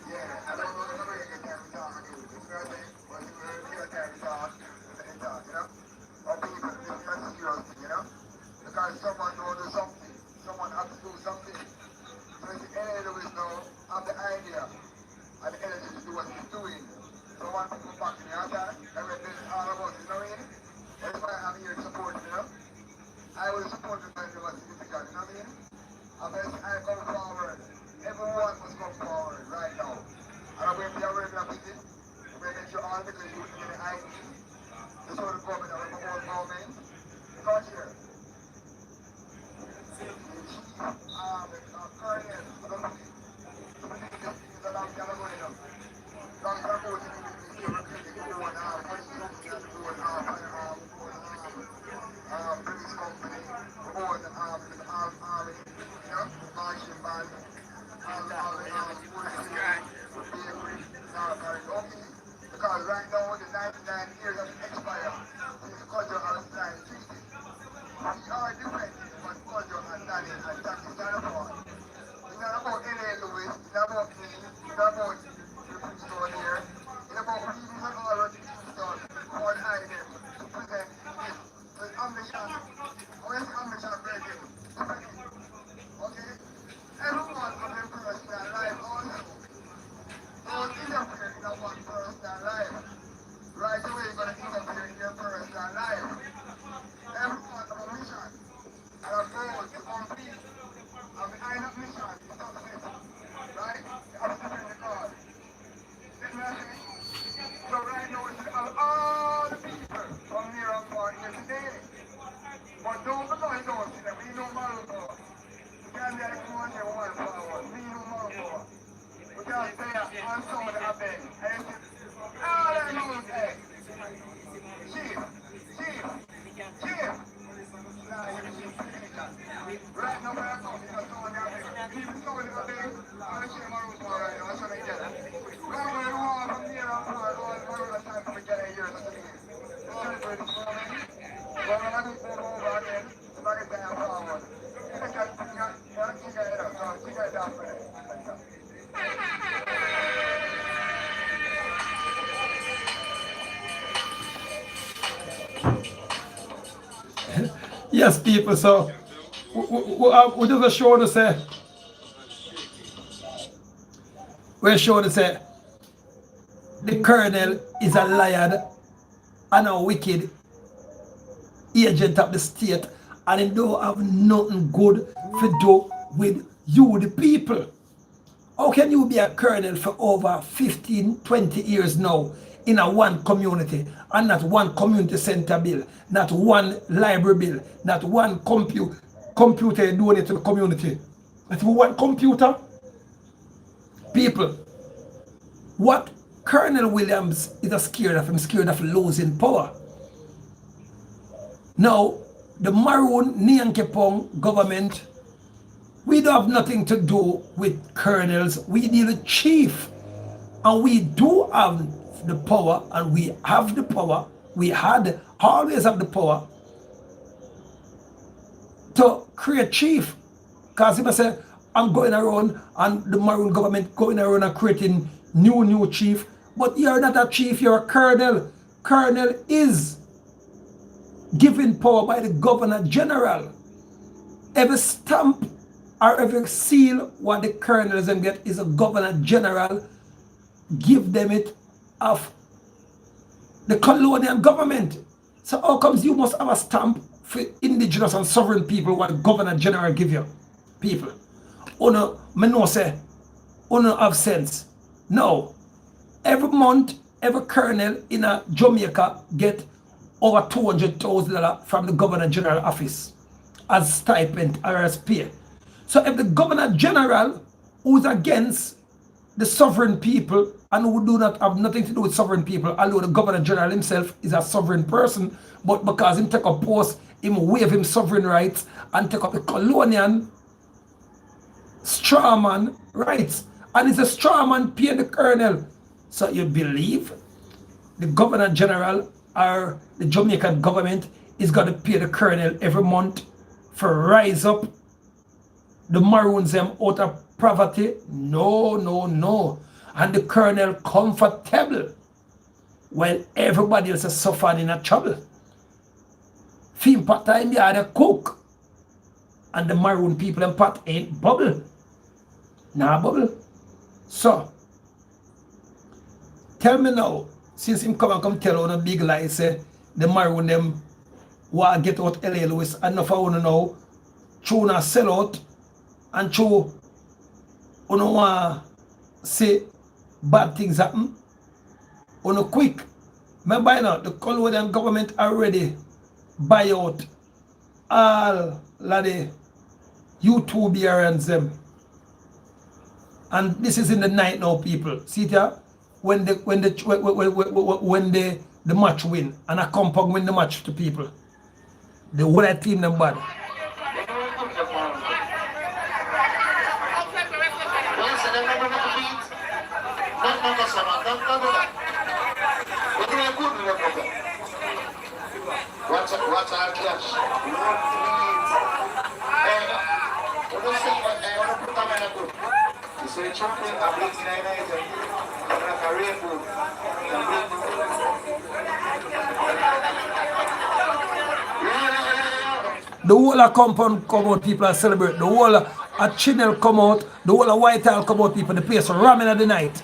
Yeah, I don't know the way you can carry talk on you. You know what I'm saying? But you can carry talk, you know? Or people, this is a serious thing, you know? Because someone knows do something. Someone has to do something. So if the L.A. Lewis now have the idea and the energy to do what he's doing. So I want to come back in the other and represent all of us, you know what I mean? That's why I'm here to support you, you know? I will support you when you want significant, you know what I mean? Unless I come forward, everyone must come forward right now. And I'm going to be a regular visit. I'm going to make sure all the business you get the ID. The sort of government that we promote government. Because here, Korean, I don't know. Some of these things are long time ago, you know. Long time ago, Because right now, the 99 years have expired since culture has signed treaty. We are defending what culture has done and that is not about. It's not about LA Lewis, it's not about me, it's not about the Princeton here. It's about leaving and all of the Princeton one item to present this. So it's ambition. Where's the ambition breaking? Okay? Everyone from their personal life also. Don't interfere in one's personal life. Right away, you're going to interfere in your personal life. Everyone have a mission and a goal to complete. And behind that mission is success. Right? You have to defend the cause. Let me ask you. So right now, we should have all the people from near and far here today. But don't because you don't see them, we know moral power. You can't be like, come on here, one power. We know moral power. We can't stay on some of the abeg. And you see, all I know is, hey, chief. Nah, you see, right now, when I come, you know, some of the abeg. People some of the abeg, I'm going to see moral power right now, that's what I get. Right where you are from near and far, all the time for me to get a year, that's what I get. Celebrate this moment. Well, when I do go over again, somebody say I'm forward. You think I think I head up, so I think I down for it. Yes, people, so we just show to say, we're showing to say, the colonel is a liar and a wicked agent of the state, and he don't have nothing good to do with you, the people. How can you be a colonel for over 15, 20 years now in a one community, and not one community center bill, not one library bill, not one computer donated to the community? Not even one computer? People, what Colonel Williams is scared of? I'm scared of losing power. Now, the Maroon Nyankepong government, we don't have nothing to do with colonels. We deal with chief. And we do have the power, and we have the power. We always have the power to create chief. Because if I say, I'm going around, and the Maroon government going around and creating new chief, but you're not a chief, you're a colonel. Colonel is given power by the governor general. Every stamp or every seal what the colonels them get is a governor general give them it of the colonial government. So how comes you must have a stamp for indigenous and sovereign people what the governor general give you? People. Uno, me no say, uno have sense. No. Every month, every colonel in a Jamaica get over $200,000 from the governor general office as stipend or as pay. So if the governor general who's against the sovereign people and who do not have nothing to do with sovereign people, although the governor general himself is a sovereign person, but because him take a post, him waive him sovereign rights and take up the colonial strawman rights, and it's a strawman pay the colonel. So you believe the governor general or the Jamaican government is going to pay the colonel every month for rise up the Maroons them out of poverty? No. And the colonel comfortable while everybody else is suffering in a trouble. Film part time they are the cook, and the Maroon people and pot ain't bubble. Nah bubble. So tell me now, since him come tell on a big lie, say the Maroon them want to get out LA Lewis, and enough I want to know, true not sell out, and true you don't want to say bad things happen, you know quick. Remember now, the colonial government already buy out all of the YouTubians them. And this is in the night now, people. See it when the match win, and a compound win the match to people. The whole team them bad. Watch our cash. You say chocolate, I'm bleaching I'm like a rainbow. The whole of compound come out, people are celebrate. The whole of Chinel come out, the whole of Whitehall come out, people. The place ramming at the night.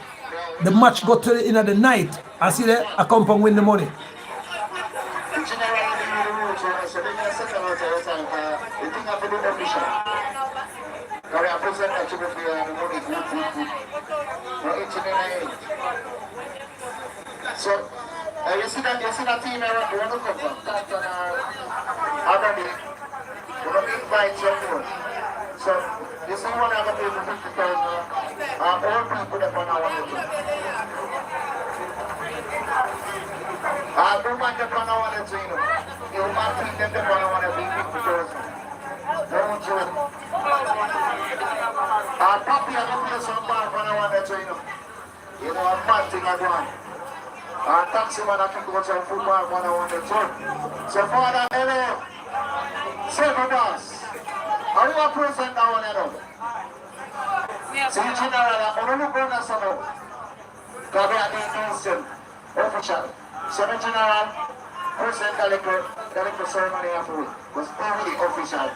The match go to the end of the night. And see there, a compound win the money. So, you see that team around the world come from? Canton already, we're going to invite some more. So, you see one of the people 50,000 all people that want to want to do. The man that want to want to do, you man think them that want to be 50,000. Don't do it. Papi, I'm going to play some ball for the one that you know, a bad thing I want. Taxi man, I can go to a football man, I want to turn. So, Father, hello. Silver boss. Are you a present now on it? So, in general, I'm going to look on us now. Because we are the Houston official. So, in general, present the little ceremony after it was only official.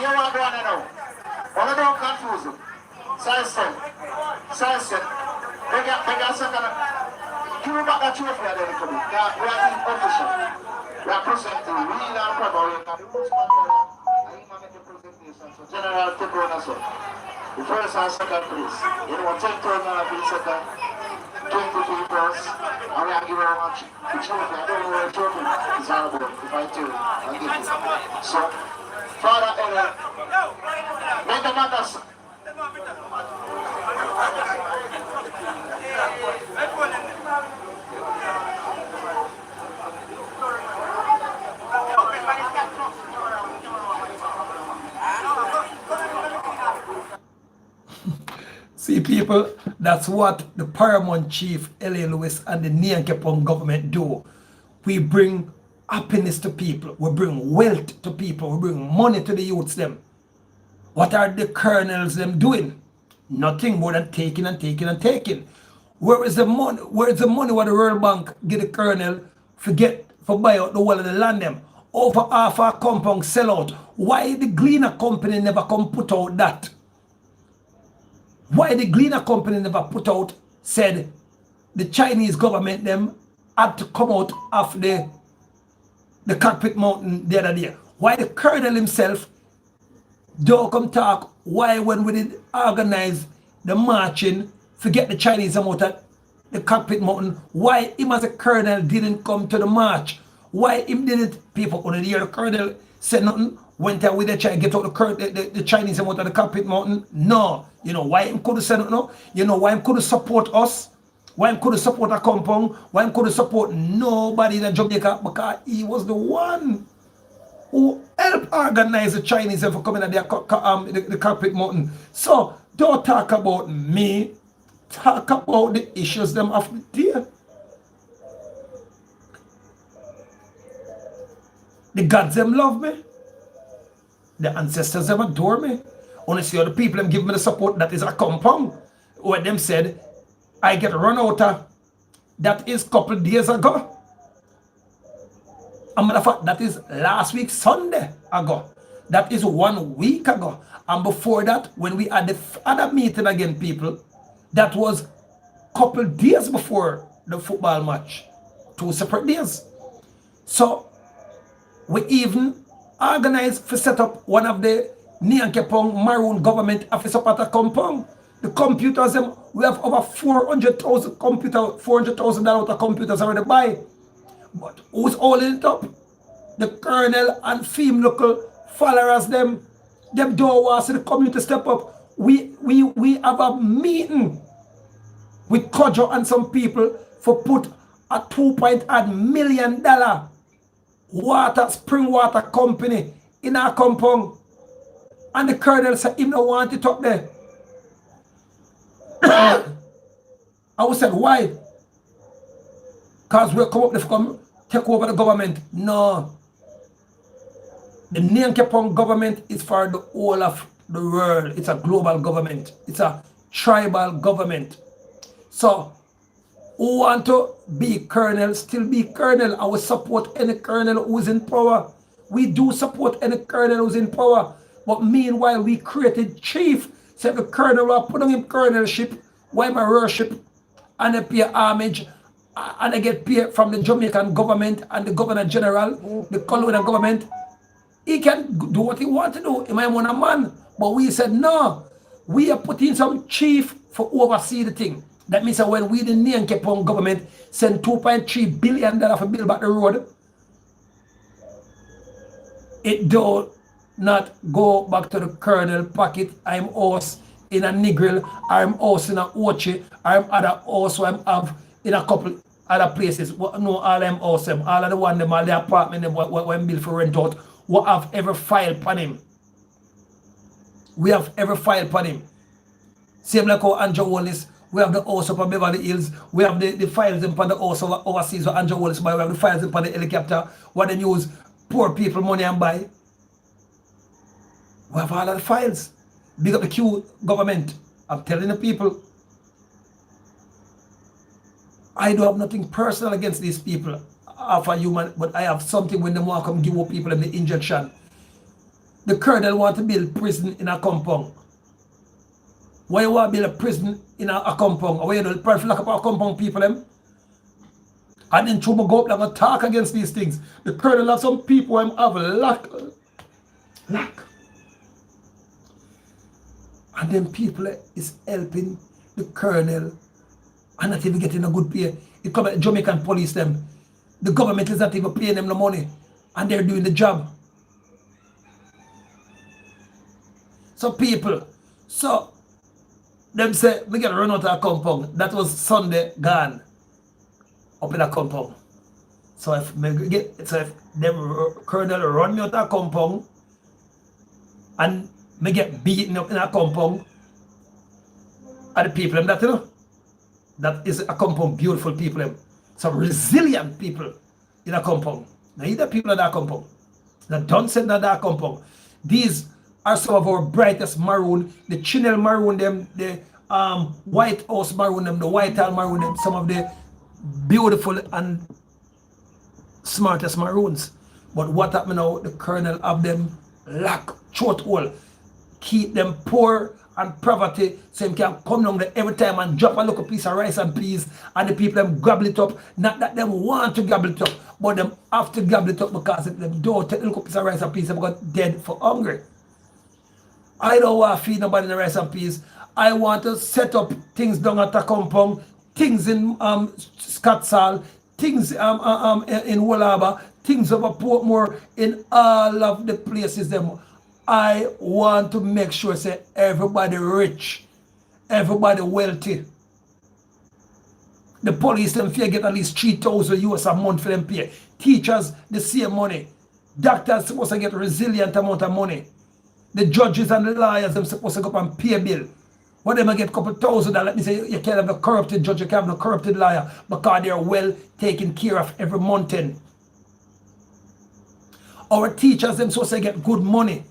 You want to go on now? Well, don't confuse you. Silence. They got second. Give me back that trophy there, we are the official. We are presenting. We need our program. So General take on us. The first and second place. You know, 10,000 for the second, 23 first, and we are giving her much the trophy. I don't know where the trophy is all about. If I tell you, I'll give you. So, Father, make the matters. See, people, that's what the Paramount Chief, La Lewis, and the Nyankepong government do. We bring happiness to people. We bring wealth to people. We bring money to the youths them. What are the colonels them doing? Nothing more than taking and taking and taking. Where is the money? Where is the money what the World Bank give the colonel for buy out the whole of the land them? Over half our compound sell out. Why the Gleaner company never come put out that? Why the Gleaner company never put out, said the Chinese government them had to come out of the cockpit mountain the other day? Why the colonel himself don't come talk? Why when we did organize the marching, forget the Chinese out at the cockpit mountain, why him as a colonel didn't come to the march? Why him didn't? People on the year the colonel said nothing, went out with the Chinese, get out the Chinese out of the cockpit mountain? No. You know why him couldn't say nothing? No? You know why him couldn't support us? Why him couldn't support a compound? Why him couldn't support nobody in Jamaica? Because he was the one who helped organize the Chinese for coming at the cockpit mountain. So don't talk about me. Talk about the issues them of the day. The gods them love me. The ancestors them adore me. Honestly, the people them give me the support. That is a compound. Where them said, I get run out of. That is couple days ago. As a matter of fact, that is last week Sunday ago. That is 1 week ago. And before that, when we had the other meeting again, people, that was couple days before the football match. 2 separate days. So we even organized to set up one of the Nyankepong Maroon government office up at a compound. The computers, we have over 400,000 computers, $400,000 of computers already buy. But who's holding it up? The colonel and FEM local followers them don't want to see the community step up. We have a meeting with Kojo and some people for put a $2.8 million spring water company in our compound. And the colonel said him no want it up there. I was said, why? Because we'll come up there to come take over the government. No. The Nyankepong government is for the whole of the world. It's a global government. It's a tribal government. So, who want to be colonel, still be colonel. I will support any colonel who's in power. We do support any colonel who's in power. But meanwhile, we created chief. So the colonel will put on him colonelship, why my worship, and they pay homage, and they get paid from the Jamaican government and the governor general, the colonial government. He can do what he wants to do. He might want a man. But we said, no, we are putting some chief for oversee the thing. That means that when we, the Nyankepong government, send $2.3 billion for build back the road, it do not go back to the colonel pocket. I'm house in a Negril, I'm house in a Ochi, I'm other house where I have in a couple other places. No, all them house, all of the one, them, all the apartment, them, what built for rent out. We have every file upon him. We have every file upon him. Same like how Andrew Wallace, we have the house up on Beverly Hills, we have the files upon the house overseas with Andrew Wallace, but we have the files upon the helicopter, what they use poor people money and buy. We have all of the files. Big up the Q government. I'm telling the people, I don't have nothing personal against these people. Half a human, but I have something when they want to come give up people in the injection. The colonel want to build prison in a compound. Why you want to build a prison in a compound? Why you don't lock up our compound people them? And then Chuma go up and talk against these things. The colonel have some people who have lack. And then people is helping the colonel and not even getting a good pay. It come at Jamaican police them. The government is not even paying them the money. And they're doing the job. So people, so them say, we get run out of a compound. That was Sunday gone. Up in a compound. So if them colonel run me out of a compound and me get beaten up in a compound, are the people them that you know? That is a compound, beautiful people them. Some resilient people in a compound. Now either people in that compound. Now don't say that compound. These are some of our brightest maroon, the Chinel maroon them, the White House maroon them, the Whitehall maroon them, some of the beautiful and smartest maroons. But what happened now, the colonel of them lack throat hole, keep them poor and poverty, so him can come down there every time and drop a little piece of rice and peas, and the people them gobble it up. Not that them want to gobble it up, but them have to gobble it up because if them don't take a little piece of rice and peas, they got dead for hungry. I don't want to feed nobody the rice and peas. I want to set up things down at a compound, things in Scotsall, things in Wallaba, things over Portmore, in all of the places them. I want to make sure say everybody rich, everybody wealthy. The police them fear get at least $3,000 a month for them pay. Teachers the same money. Doctors supposed to get resilient amount of money. The judges and the lawyers them supposed to go up and pay a bill. What them get a couple $1,000, let me say you can't have a corrupted judge, you can't have a corrupted lawyer, because they're well taken care of every month end. Our teachers them supposed to get good money.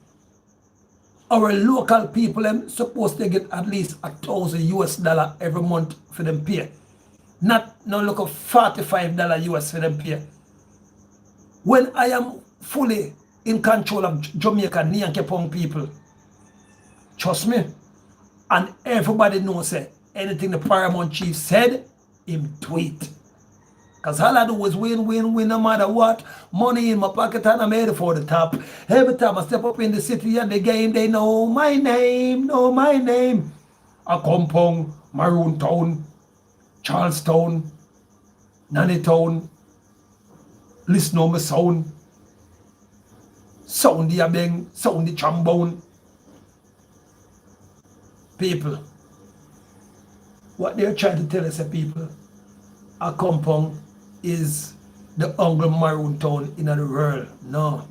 Our local people them supposed to get at least $1,000 every month for them pay. Not no look of $45 for them pay. When I am fully in control of Jamaican Nyankepong people, trust me, and everybody knows that anything the Paramount chief said, him do it. Because all I do is win, no matter what. Money in my pocket and I'm headed for the top. Every time I step up in the city and the game, they know my name, A Compound, Maroon Town, Charlestown, Nanny Town, listen to my sound. Sound the abeng, sound the trombone. People, what they're trying to tell us, people, a compound is the only maroon town in the world. No.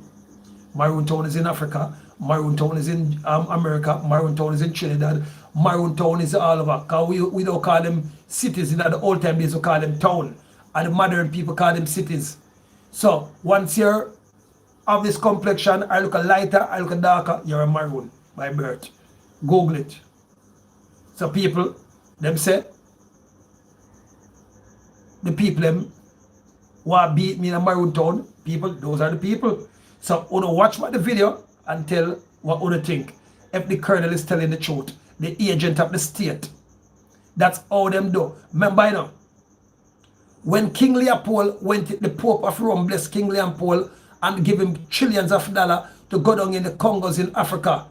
Maroon Town is in Africa. Maroon Town is in America. Maroon Town is in Trinidad. Maroon Town is all over. Because we don't call them cities. In the old time days, we call them town. And the modern people call them cities. So once you're of this complexion, I look a lighter, I look a darker, you're a maroon by birth. Google it. So people, them say, the people them who beat me in a maroon town, people, those are the people. So you watch the video and tell what you think. If the colonel is telling the truth, the agent of the state. That's all them do. Remember, you know, when King Leopold went, the Pope of Rome blessed King Leopold and give him trillions of dollars to go down in the Congos in Africa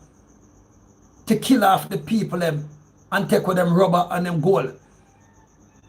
to kill off the people them and take with them rubber and them gold.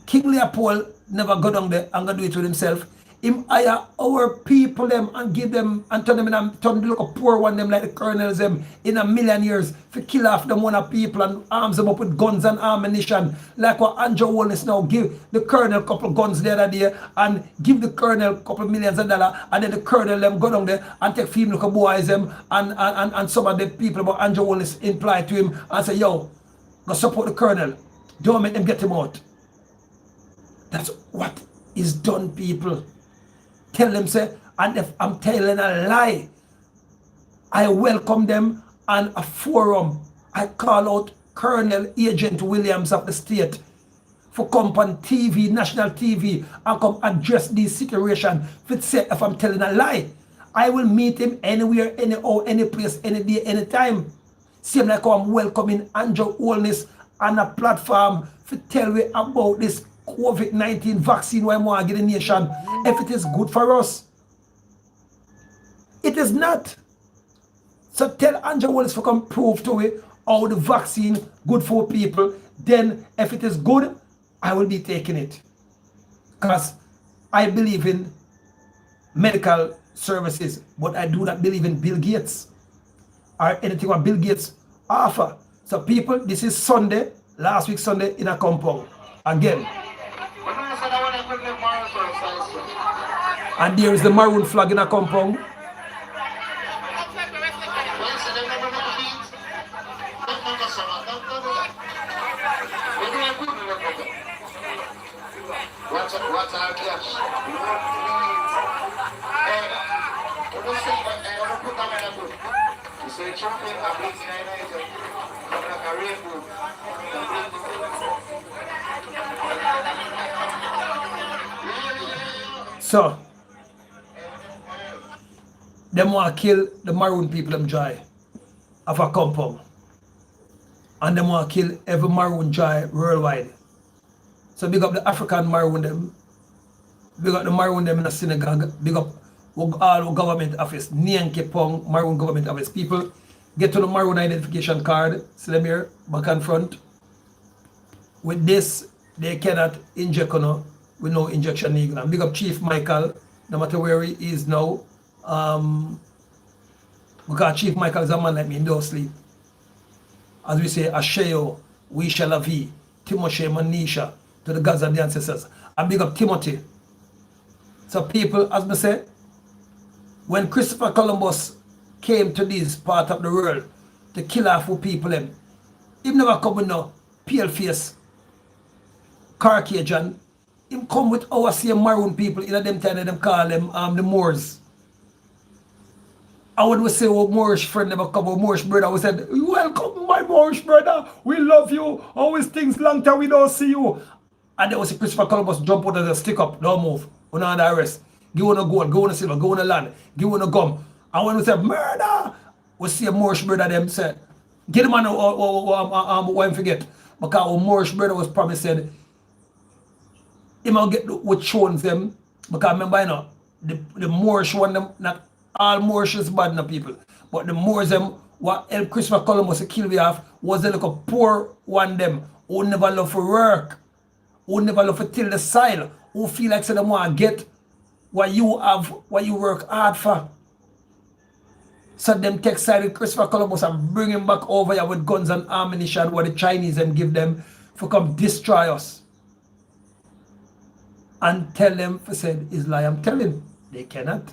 King Leopold never go down there and go do it with himself. Him hire our people them and give them and turn them in and turn the look poor one them like the colonels them in a million years to kill off them one of people and arms them up with guns and ammunition. Like what Andrew Wallace now give the colonel a couple of guns the other day and give the colonel a couple of millions of dollars and then the colonel them go down there and take female boys them and some of the people about Andrew Wallace imply to him and say, yo, go support the colonel. Don't make them get him out. That's what is done, people. Tell them, say, and if I'm telling a lie, I welcome them on a forum. I call out Colonel Agent Williams of the state for come on TV, national TV, and come address this situation. If I'm telling a lie, I will meet him anywhere, anyhow, any place, any day, anytime. Same like how I'm welcoming Andrew Holness on a platform to tell me about this COVID-19 vaccine why I want to get the nation. If it is good for us, it is not. So tell Andrew Wallace to come prove to me how the vaccine good for people. Then if it is good, I will be taking it. Because I believe in medical services, but I do not believe in Bill Gates or anything what Bill Gates offer. So people, this is Sunday, last week Sunday in a compound. Again. And there is the maroon flag in a compound. So, them want to kill the maroon people them dry of a compound. And them want to kill every maroon dry worldwide. So big up the African maroon them. Big up the maroon them in the synagogue. Big up all government office. Nyanke Pong maroon government office. People get to the maroon identification card. See them here, back and front. With this, they cannot inject with no injection needle. And big up Chief Michael, no matter where he is now. Because Chief Michael is a man like me, he don't sleep. As we say, Asheo, we shall have he, Timoshe, Manisha, to the gods and the ancestors. And big up Timothy. So people, as I say, when Christopher Columbus came to this part of the world to kill off people, he never come with no pale face, Caucasian. He come with our same maroon people in them time them call them the Moors. I would say our Moorish friend never come, our Moorish brother, we said, welcome my Moorish brother, we love you, always things long time we don't see you. And there was a Christopher Columbus jump out of the stick up, don't move, we're not under arrest. Give one a gold, give one a silver, give one a land, give one a gum. And when we say murder, we see a Moorish brother them say, get him on what forget. Because our Moorish brother was promised said, he might get what shows them. Because remember, you know, the Moorish one, them, not all Moorish is bad no people. But the Moors them, what helped Christopher Columbus to kill we off was the little poor one them who never love for work, who never love to till the soil, who feel like say they want to get what you have, what you work hard for. So them take side with Christopher Columbus and bring him back over here with guns and ammunition what the Chinese them give them for come destroy us. And tell them for said is lie. I'm telling they cannot.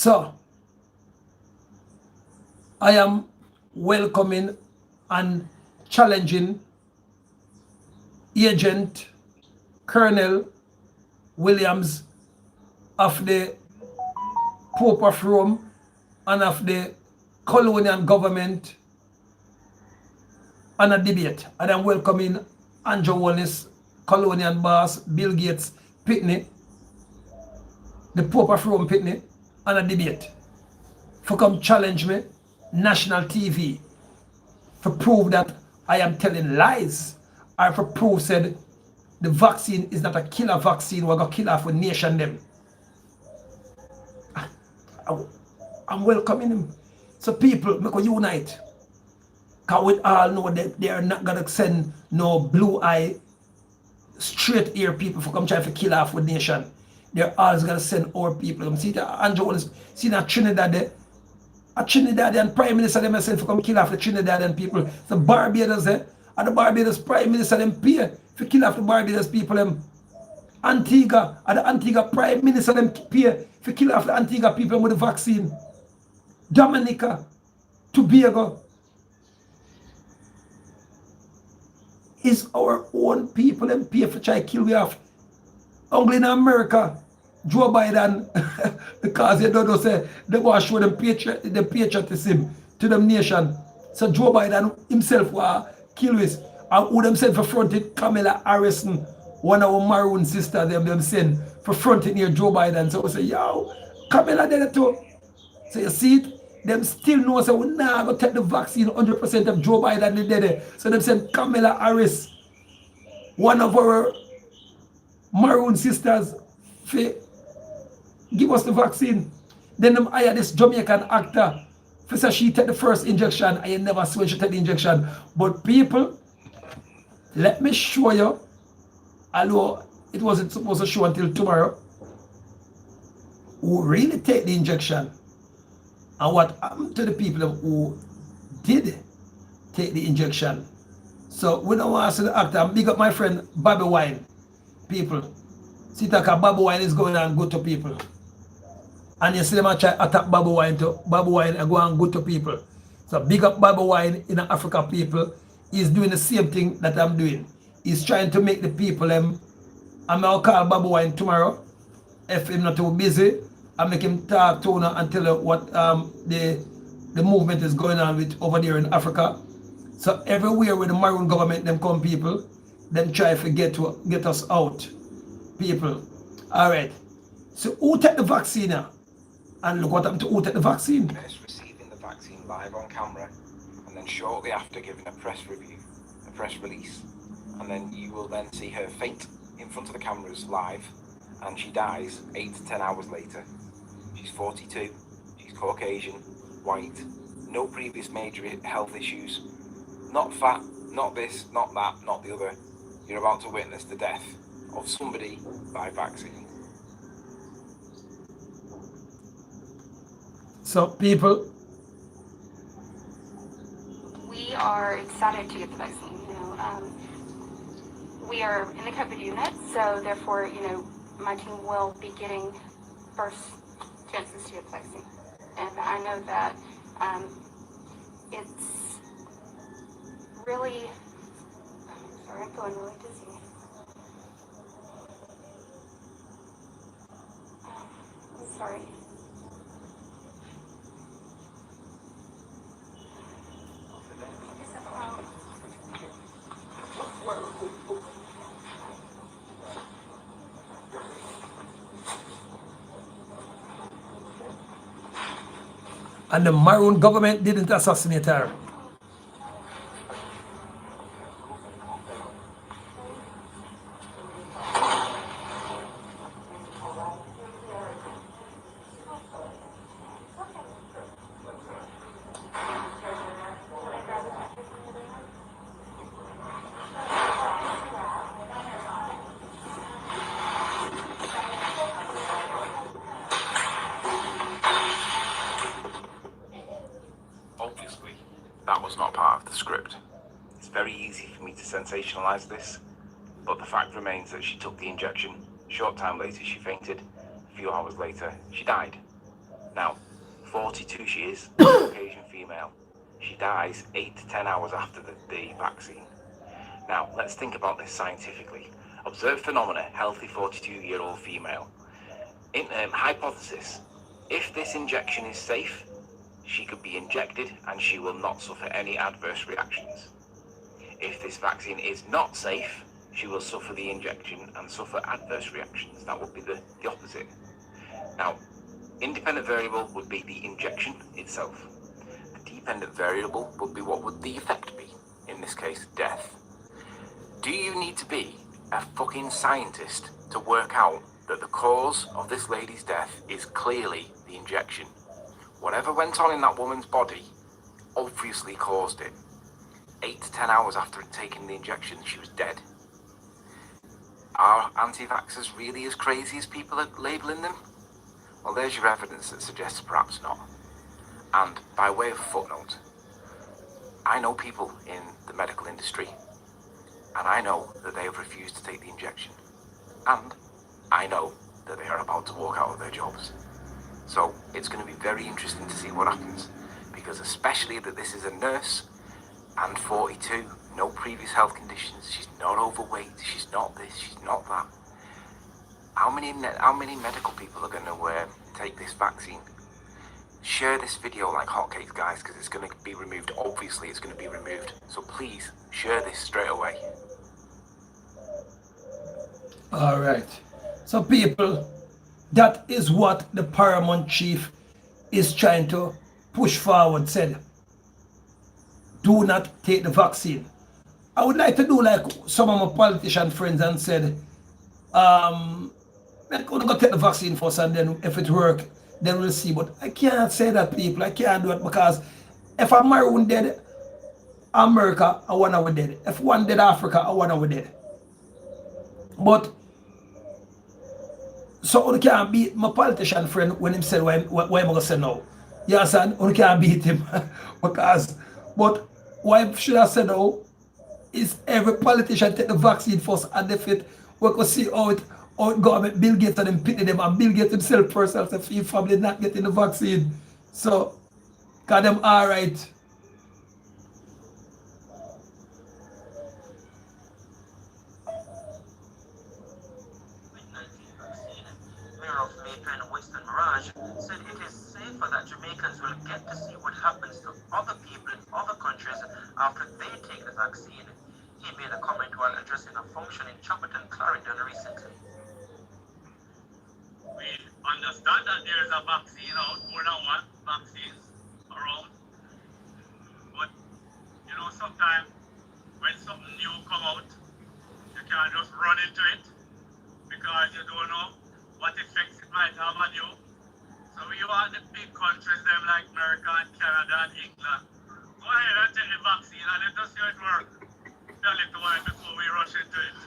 So, I am welcoming and challenging Agent Colonel Williams of the Pope of Rome and of the colonial government on a debate. And I'm welcoming Andrew Wallace, colonial boss, Bill Gates, Pitney, the Pope of Rome Pitney, on a debate. For come challenge me, national TV, for prove that I am telling lies, or for prove said the vaccine is not a killer vaccine, we're going to kill off a nation them. I'm welcoming him. So people, make us unite. Because we all know that they are not going to send no blue eye, straight ear people for come try to kill off a nation. They're always going to send our people. See that Andrew, see that Trinidad there? A Trinidadian Prime Minister them send for come kill off the Trinidadian people. The Barbados there, and the Barbados Prime Minister them pay for kill off the Barbados people them. Antigua, and the Antigua Prime Minister them pay for kill off the Antigua people with the vaccine. Dominica, Tobago. Is our own people them pay for try kill we off. Only in America, Joe Biden, because they don't know say they want to show them patriotism to them nation. So Joe Biden himself will kill us. And who themself for fronted Kamala Harris, one of our maroon sisters, them send for fronting near Joe Biden. So we say, yo, Kamala did it too. So you see it? Them still know so we not going to take the vaccine 100% of Joe Biden did it. So them send Kamala Harris, one of our maroon sisters, for give us the vaccine. Then them hire this Jamaican actor for say she take the first injection. I never swear she take the injection. But people, let me show you, although it wasn't supposed to show until tomorrow, who really take the injection and what happened to the people who did take the injection. So we don't want to see the actor. Big up my friend Bobby Wine. People, see that Bobby Wine is going on good to people. And you see them try to attack Bobby Wine to Bobby Wine and go on good to people. So big up Bobby Wine in Africa people. He's doing the same thing that I'm doing. He's trying to make the people I'm gonna call Bobby Wine tomorrow. If he's not too busy, I make him talk to him and tell her what the movement is going on with over there in Africa. So everywhere where the maroon government them come people, them try to get us out. People. Alright. So who take the vaccine now? And look what happened to who take the vaccine. First receiving the vaccine live on camera, and then shortly after giving a press release, and then you will then see her faint in front of the cameras live, and she dies 8 to 10 hours later. She's 42, she's Caucasian, white, no previous major health issues, not fat, not this, not that, not the other. You're about to witness the death of somebody by vaccine. So people, we are excited to get the vaccine. We are in the COVID unit, so therefore, my team will be getting first chances to get the vaccine. And I know that it's really, sorry, I'm feeling really dizzy. I'm sorry. And the maroon government didn't assassinate her. Obviously, that was not part of the script. It's very easy for me to sensationalize this, but the fact remains that she took the injection. Short time later, she fainted. A few hours later, she died. Now, 42 she is, Caucasian female. She dies 8 to 10 hours after the vaccine. Now, let's think about this scientifically. Observed phenomena, healthy 42-year-old female. Hypothesis, if this injection is safe, she could be injected and she will not suffer any adverse reactions. If this vaccine is not safe, she will suffer the injection and suffer adverse reactions. That would be the opposite. Now, independent variable would be the injection itself. The dependent variable would be what would the effect be, in this case, death. Do you need to be a fucking scientist to work out that the cause of this lady's death is clearly the injection? Whatever went on in that woman's body obviously caused it. 8 to 10 hours after taking the injection, she was dead. Are anti-vaxxers really as crazy as people are labelling them? Well, there's your evidence that suggests perhaps not. And by way of footnote, I know people in the medical industry, and I know that they have refused to take the injection. And I know that they are about to walk out of their jobs. So it's going to be very interesting to see what happens, because especially that this is a nurse and 42, no previous health conditions, she's not overweight, she's not this, she's not that. How many medical people are going to take this vaccine? Share this video like hotcakes, guys, because it's going to be removed. Obviously, it's going to be removed. So please, share this straight away. All right. So people, that is what the Paramount chief is trying to push forward, said. Do not take the vaccine. I would like to do like some of my politician friends and said, I'm going to go take the vaccine first and then if it works, then we'll see. But I can't say that, people. I can't do it because if I'm maroon dead, America, I want to be dead. If one dead Africa, I want to be dead. But so I can't beat my politician friend when he said why am I going to say no. You understand? I can't beat him because, but why should I say no is every politician take the vaccine first and if it, we can see how it government, Bill Gates and them pity them, and Bill Gates himself personally said his family not getting the vaccine. So, because them alright. Mayor of Macon, Western Mirage, said it is safer that Jamaicans will get to see what happens to other people in other countries after they take the vaccine. He made a comment while addressing a function in Chapel Clarendon recently. We understand that there is a vaccine out, more than one vaccines around. But, you know, sometimes when something new come out, you can't just run into it because you don't know what effects it might have on you. So we want the big countries, them like America and Canada and England, go ahead and take the vaccine and let us see how it works. A little while before we rush into it.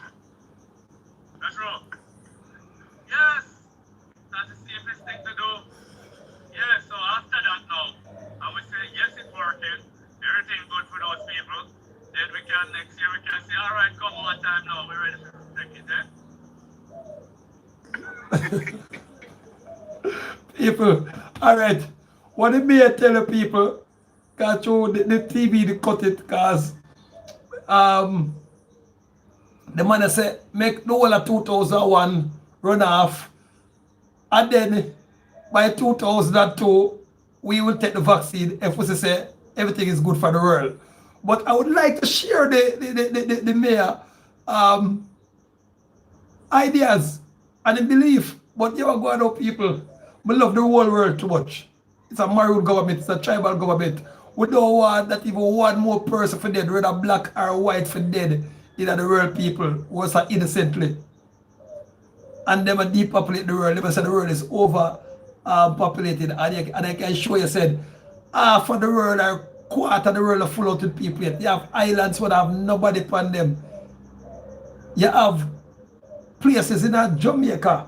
That's wrong. Yes, that's the safest thing to do. Yeah, so after that now, I would say yes, it's working. Everything good for those people. Then we can next year we can say, all right, come one time now, we're ready to take it, People, all right. What did me tell the people? Got through the TV, they cut it because the man said make the whole of 2001 run off and then by 2002 we will take the vaccine if we say everything is good for the world. But I would like to share the mayor ideas and the belief, but you are going out, people. We love the whole world too much. It's a maroon government, it's a tribal government. We don't want that even one more person for dead, whether black or white for dead, in the world, people was innocently. And them depopulate the world. They say the world is over populated. And I can show you said half of the world or quarter of the world are full out with people yet. You have islands where have nobody upon them. You have places in Jamaica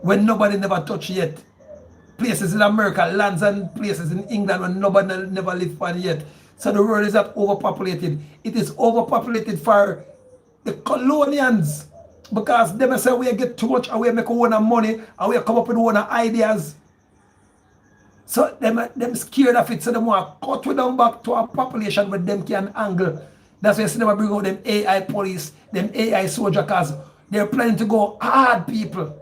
when nobody never touched yet. Places in America, lands and places in England where nobody never lived on yet. So the world is not overpopulated. It is overpopulated for the colonials because they say we get too much and we make our own money and we come up with our own ideas. So them scared of it, so they want to cut we down back to a population where them can angle. That's why you see them bring out them AI police, them AI soldier, cause they're planning to go hard people.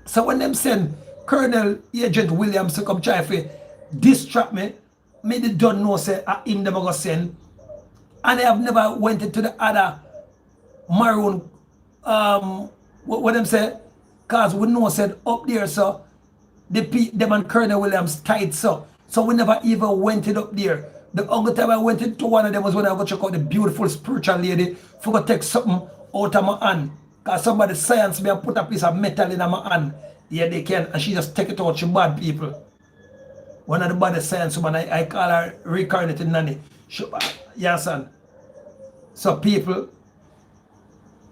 So when them send Colonel Agent Williams to come try to distract me they don't know say him them go send. And they have never went into the other maroon what them say, cause we know said up there so them and Colonel Williams tied so we never even went it up there. The only time I went into one of them was when I go check out the beautiful spiritual lady for go take something out of my hand. Cause somebody science me and put a piece of metal in my hand. Yeah, they can, and she just take it out. She bad people. One of the bad science woman, I call her reincarnated nanny. She, yeah, son. So people,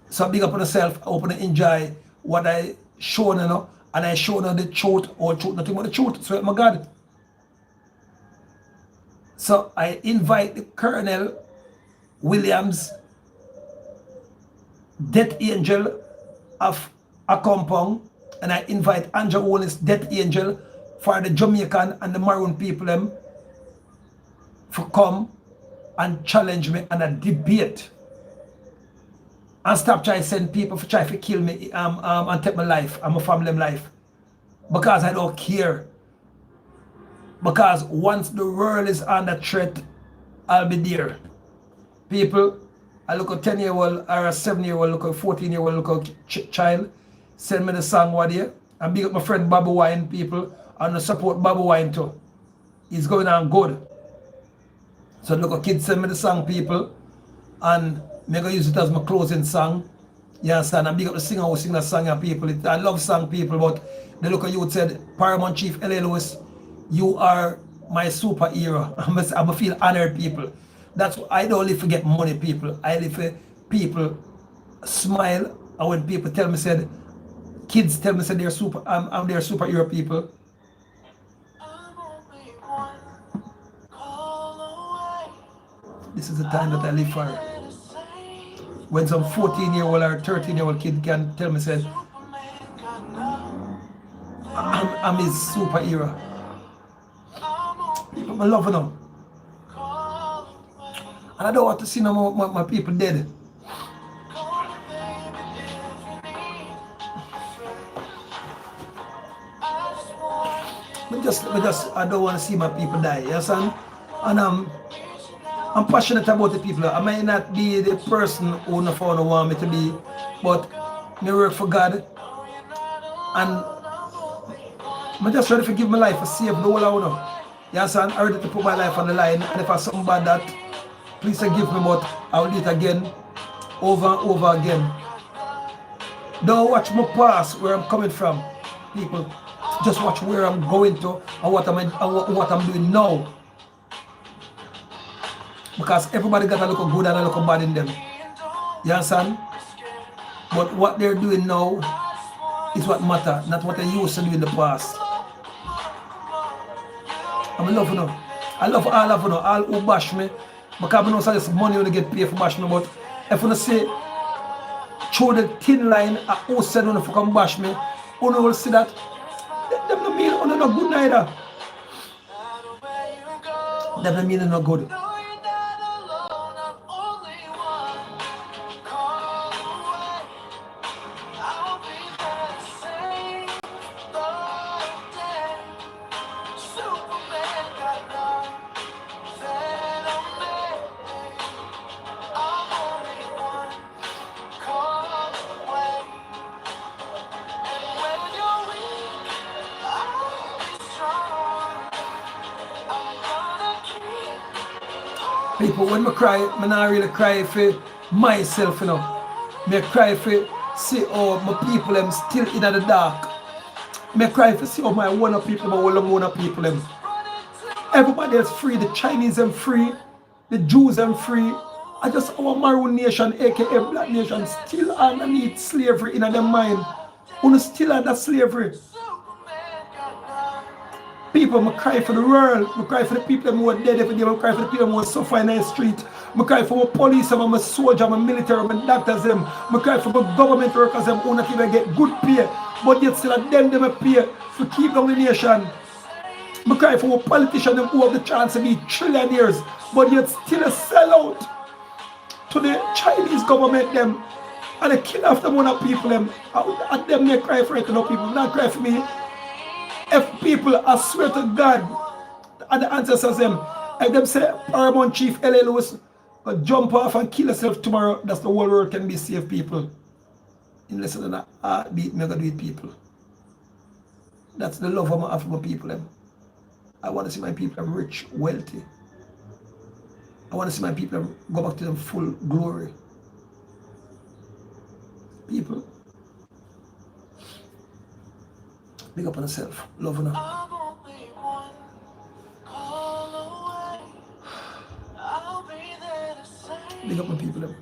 so big up on yourself, open and enjoy what I show you know, and I show you the truth or truth, nothing but the truth. So my God. So I invite the Colonel Williams, Death Angel of a compound, and I invite Andrew Owens, Death Angel, for the Jamaican and the Maroon people them to come and challenge me and a debate. And stop trying to send people to try to kill me and take my life and my family life. Because I don't care. Because once the world is under threat, I'll be there. People, I look at 10-year-old or a 7-year-old, look at 14-year-old, look at child, send me the song what here. And big up my friend Bobby Wine people and I support Bobby Wine too. He's going on good. So look at kids send me the song people and I'm going to use it as my closing song. You understand? And big up the singer who sing that song and people. I love song people, but the look at you said, Paramount Chief La Lewis, you are my superhero. I'm feel honored people. That's why I don't live to get money people. I live for people smile. And when people tell me said, kids tell me said they're super, I'm their superhero people. This is the time that I live for. When some 14-year-old or 13-year-old kid can tell me said, I'm his superhero. I love them. And I don't want to see no more my people dead. I don't want to see my people die, yes, and I'm passionate about the people. I might not be the person who no phone want me to be, but I work for God, and I'm just ready to give my life to save the whole of them. Yes, and I'm ready to put my life on the line, and if I something bad that, please forgive me, but I'll do it again, over and over again. Don't watch my past, where I'm coming from, people. Just watch where I'm going to and what I'm doing now. Because everybody got a look good and a look bad in them. You understand? But what they're doing now is what matters, not what they used to do in the past. I'm in love with them. I love all of them, all who bash me. Because I know so this money when they get paid for bash me, but if you say through the thin line who said when you come bash me, you will see that them no mean no good neither. Them no mean no good. People, when I cry, I not really cry for myself, you know. I cry for see how my people them still in the dark. I cry for see how my one people, my one people them. Everybody is free, the Chinese them free, the Jews them free. I just our Maroon nation, aka Black nation, still underneath slavery in their mind. Who still under slavery. People, I cry for the world. I cry for the people who are dead every day. I cry for the people who are suffering in the street. I cry for my police, my soldier, my military, my doctors. I cry for my government workers who not even get good pay. But yet still them pay to keep down the nation. I cry for a politician who have the chance to be trillionaires, but yet still a sellout to the Chinese government them and they kill after one of people them. And them they cry for it, no people, not cry for me. If people, I swear to God, and the ancestors them, if them say Paramount Chief La Lewis jump off and kill yourself tomorrow, that's the whole world can be safe, people. Unless than a heartbeat, me gonna do it, people. That's the love of my people them. I want to see my people rich, wealthy. I want to see my people go back to them full glory. People, big up on yourself, love enough. Big up my people them.